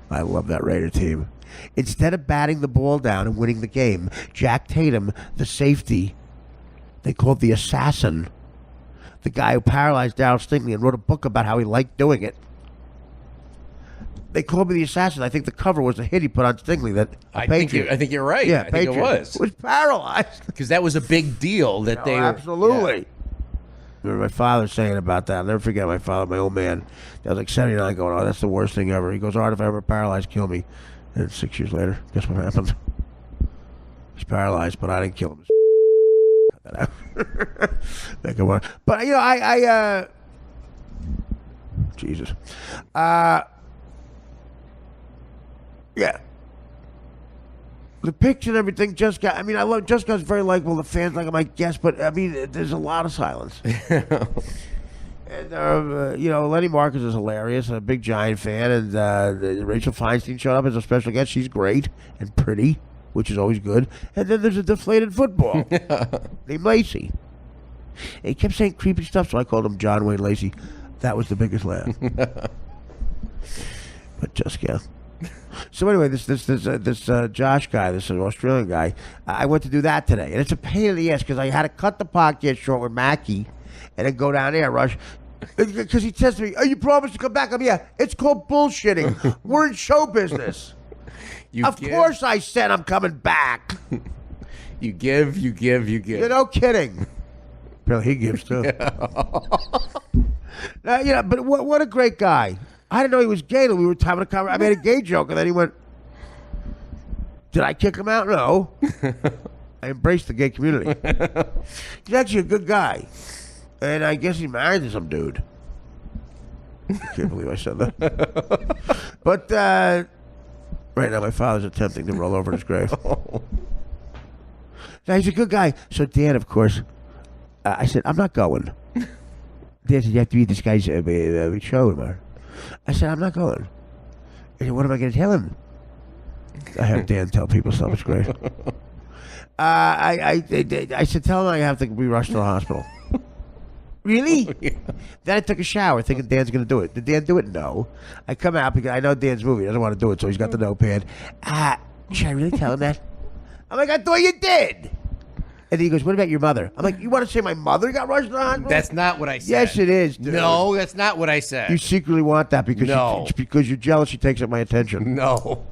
I love that Raider team. Instead of batting the ball down and winning the game, Jack Tatum, the safety, they called the assassin, the guy who paralyzed Darryl Stingley and wrote a book about how he liked doing it. They called me the assassin. I think the cover was a hit he put on Stingley. I think you're right. Yeah, I think it was. It was paralyzed. Because that was a big deal that they were. Absolutely. Yeah. Remember my father saying about that. I'll never forget my father, my old man. I was like 79 going, oh, that's the worst thing ever. He goes, all right, if I ever paralyzed, kill me. And 6 years later, guess what happened? He's paralyzed, but I didn't kill him. Cut that out. But, you know, Jesus. Yeah. The picture and everything, Jessica, I mean, I love Jessica's very likable. The fans like him, I guess, but, I mean, there's a lot of silence. And, you know, Lenny Marcus is hilarious, a big Giant fan, and Rachel Feinstein showed up as a special guest. She's great and pretty, which is always good. And then there's a deflated football named Lacey. And he kept saying creepy stuff, so I called him John Wayne Lacey. That was the biggest laugh. But Jessica. So anyway, this Josh guy, this Australian guy, I went to do that today, and it's a pain in the ass because I had to cut the podcast short with Mackie, and then go down there, Rush. Because he says to me, "Oh, you promised to come back." I'm yeah. It's called bullshitting. We're in show business. Of course, I said I'm coming back. You give. You're no kidding. Apparently, he gives too. But what a great guy. I didn't know he was gay till we were having a conversation. I made a gay joke, and then he went, "Did I kick him out? No." I embraced the gay community. He's actually a good guy. And I guess he's married to some dude. I can't believe I said that. But right now my father's attempting to roll over his grave. Now, he's a good guy. So Dan, of course, I said, I'm not going. Dan said, you have to be at this guy's show tomorrow. I said, I'm not going. He said, what am I going to tell him? I have Dan tell people stuff. It's great. I said, tell him I have to be rushed to the hospital. Really? Yeah. Then I took a shower thinking Dan's going to do it. Did Dan do it? No. I come out because I know Dan's movie. He doesn't want to do it, so he's got the notepad. Should I really tell him that? I'm like, I thought you did. And he goes, what about your mother? I'm like, you want to say my mother got rushed to the hospital? That's not what I said. Yes, it is, dude. No, that's not what I said. You secretly want that because because you're jealous she takes up my attention. No.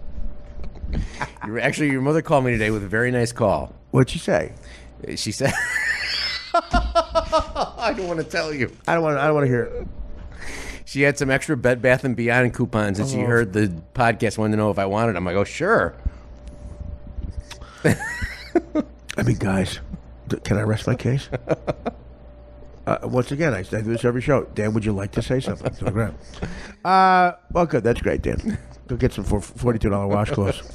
Your mother called me today with a very nice call. What'd she say? She said... I don't want to tell you. I don't want to hear it. She had some extra Bed Bath & Beyond coupons, and she heard the podcast, wanted to know if I wanted them. I go, sure. I mean, guys, can I rest my case? Once again, I do this every show. Dan, would you like to say something? To the ground. Well, good. That's great, Dan. Go get some $42 washcloths.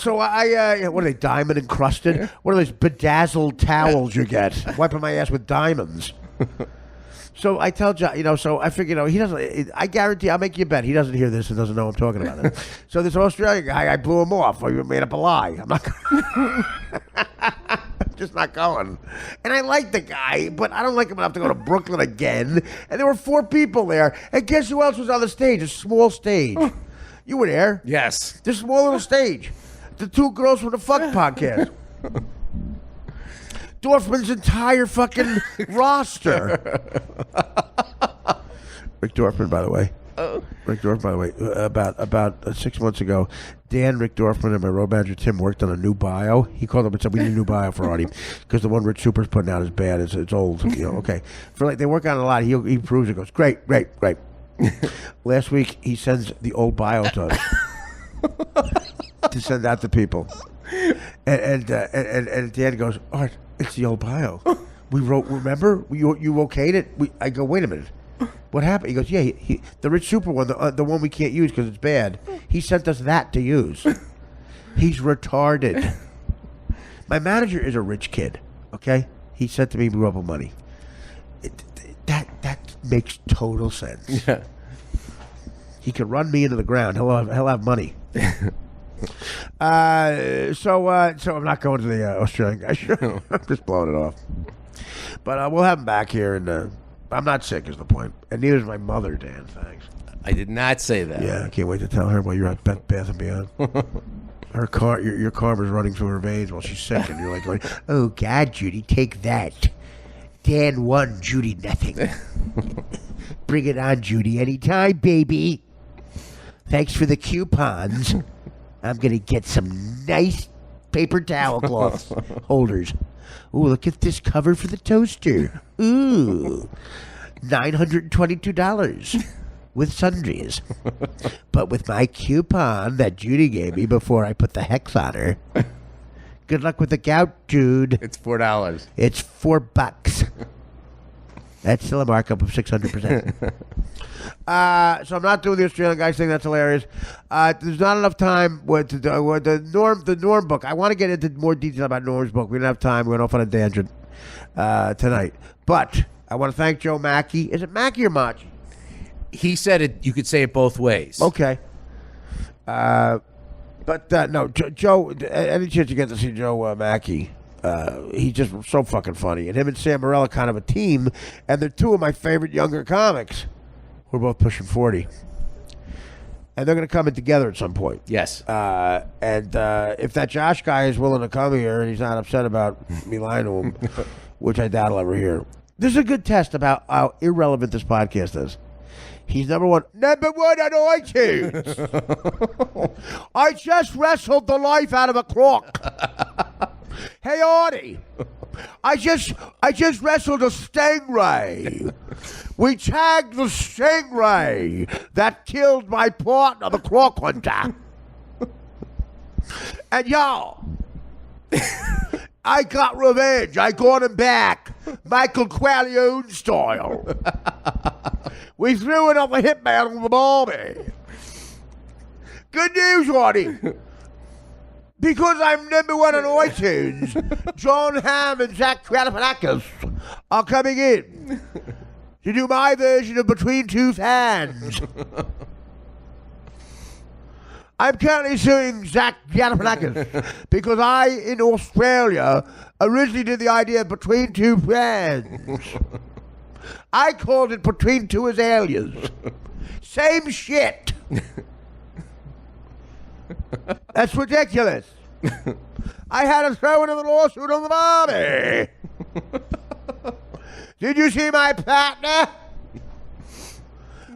So what are they, diamond encrusted? What are those bedazzled towels you get? Wiping my ass with diamonds. So I tell John, so I figure, he doesn't, I guarantee, I'll make you a bet, he doesn't hear this and doesn't know I'm talking about it. So this Australian guy, I blew him off. I made up a lie. I'm not just not going. And I like the guy, but I don't like him enough to go to Brooklyn again. And there were 4 people there. And guess who else was on the stage? A small stage. You were there. Yes. This small little stage. The 2 girls from the Fuck podcast. Dorfman's entire fucking roster. Rick Dorfman, by the way. Rick Dorfman, by the way. About 6 months ago, Dan, Rick Dorfman, and my road manager Tim worked on a new bio. He called up and said, "We need a new bio for Artie because the one Rich Super's putting out is bad. It's old. Okay. They work on it a lot. He approves it. Goes great. Last week he sends the old bio to us to send out to people, and Dan goes, Art, it's the old bio. We wrote. Remember, you okayed it. I go, wait a minute. What happened? He goes, yeah, the Rich Super one, the one we can't use because it's bad. He sent us that to use. He's retarded. My manager is a rich kid. Okay, he said to me, we grew up with money. That makes total sense. Yeah. He could run me into the ground. He'll have money. So I'm not going to the Australian guy show. I'm just blowing it off. But we'll have him back here, and I'm not sick is the point. And neither is my mother, Dan. Thanks. I did not say that. Yeah, I can't wait to tell her while you're at Bed Bath & Beyond. Her your karma's running through her veins while she's sick, and you're like going, oh, God, Judy, take that. Dan won, Judy nothing. Bring it on, Judy, anytime, baby. Thanks for the coupons. I'm going to get some nice paper towel cloths holders. Ooh, look at this cover for the toaster. Ooh, $922 with sundries. But with my coupon that Judy gave me before I put the hex on her. Good luck with the gout, Jude. It's $4. It's $4. That's still a markup of 600%. So I'm not doing the Australian guys thing. That's hilarious. There's not enough time with the Norm book. I want to get into more detail about Norm's book. We don't have time. We went off on a tangent tonight. But I want to thank Joe Mackey. Is it Mackey or Machi? He said it. You could say it both ways. Okay. But no, Joe. Any chance you get to see Joe Mackey? He's just so fucking funny. And him and Sam Morella kind of a team. And they're 2 of my favorite younger comics. We're both pushing 40. and they're going to come in together at some point. Yes. And if that Josh guy is willing to come here and he's not upset about me lying to him, which I doubt I'll ever hear, this is a good test about how irrelevant this podcast is. He's number one on iTunes. I just wrestled the life out of a crook. Hey, Artie. I just wrestled a stingray. We tagged the stingray that killed my partner, the crook hunter. And y'all, I got revenge. I got him back, Michael Corleone style. We threw another hitman on the Barbie. Good news, Artie. Because I'm number one on iTunes, John Hamm and Zach Galifianakis are coming in to do my version of Between Two Fans. I'm currently suing Zach Galifianakis because I, in Australia, originally did the idea of Between Two Fans. I called it Between Two Azaleas. Same shit. That's ridiculous. I had to throw another lawsuit on the Barbie. Did you see my partner?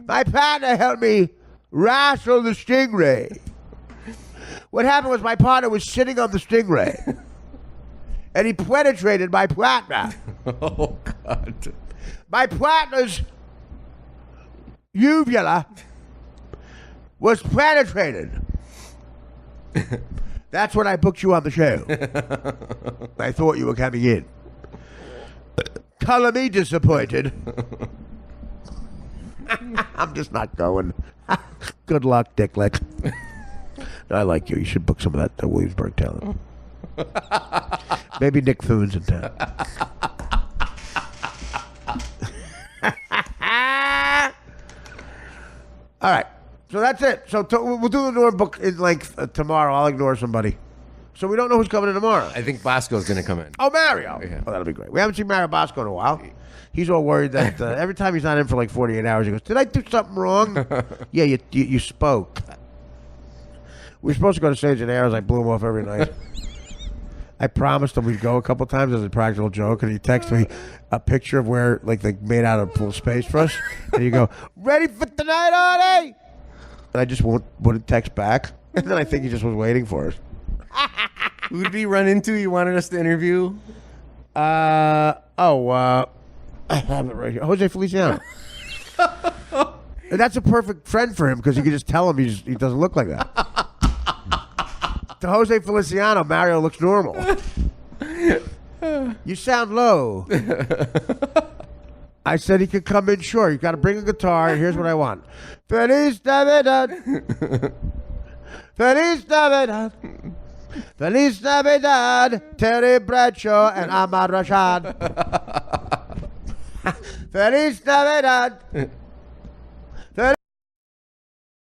My partner helped me wrestle the stingray. What happened was my partner was sitting on the stingray, and he penetrated my partner. Oh, God. My partner's uvula was penetrated. That's when I booked you on the show. I thought you were coming in. Color me disappointed. I'm just not going. Good luck, Dicklick. I like you. You should book some of that Williamsburg talent. Maybe Nick Thune's in town. All right. So that's it. So we'll do the Norm book in length tomorrow. I'll ignore somebody. So we don't know who's coming in tomorrow. I think Bosco's going to come in. Oh, Mario. Yeah. Oh, that'll be great. We haven't seen Mario Bosco in a while. He's all worried that every time he's not in for like 48 hours, he goes, "Did I do something wrong?" Yeah, you spoke. We were supposed to go to Sage and Arrows. I blew him off every night. I promised him we'd go a couple times as a practical joke, and he texted me a picture of where like they made out a full space for us, and you go, "Ready for tonight, Artie?" And I just wouldn't text back, and then I think he just was waiting for us. Who did he run into? You wanted us to interview? I have it right here. Jose Feliciano. And that's a perfect friend for him because you can just tell him he doesn't look like that. To Jose Feliciano, Mario looks normal. You sound low. I said he could come in short. You got to bring a guitar, and here's what I want. Feliz Navidad. Feliz Navidad. Feliz Navidad. Terry Bradshaw and Ahmad Rashad. Feliz Navidad.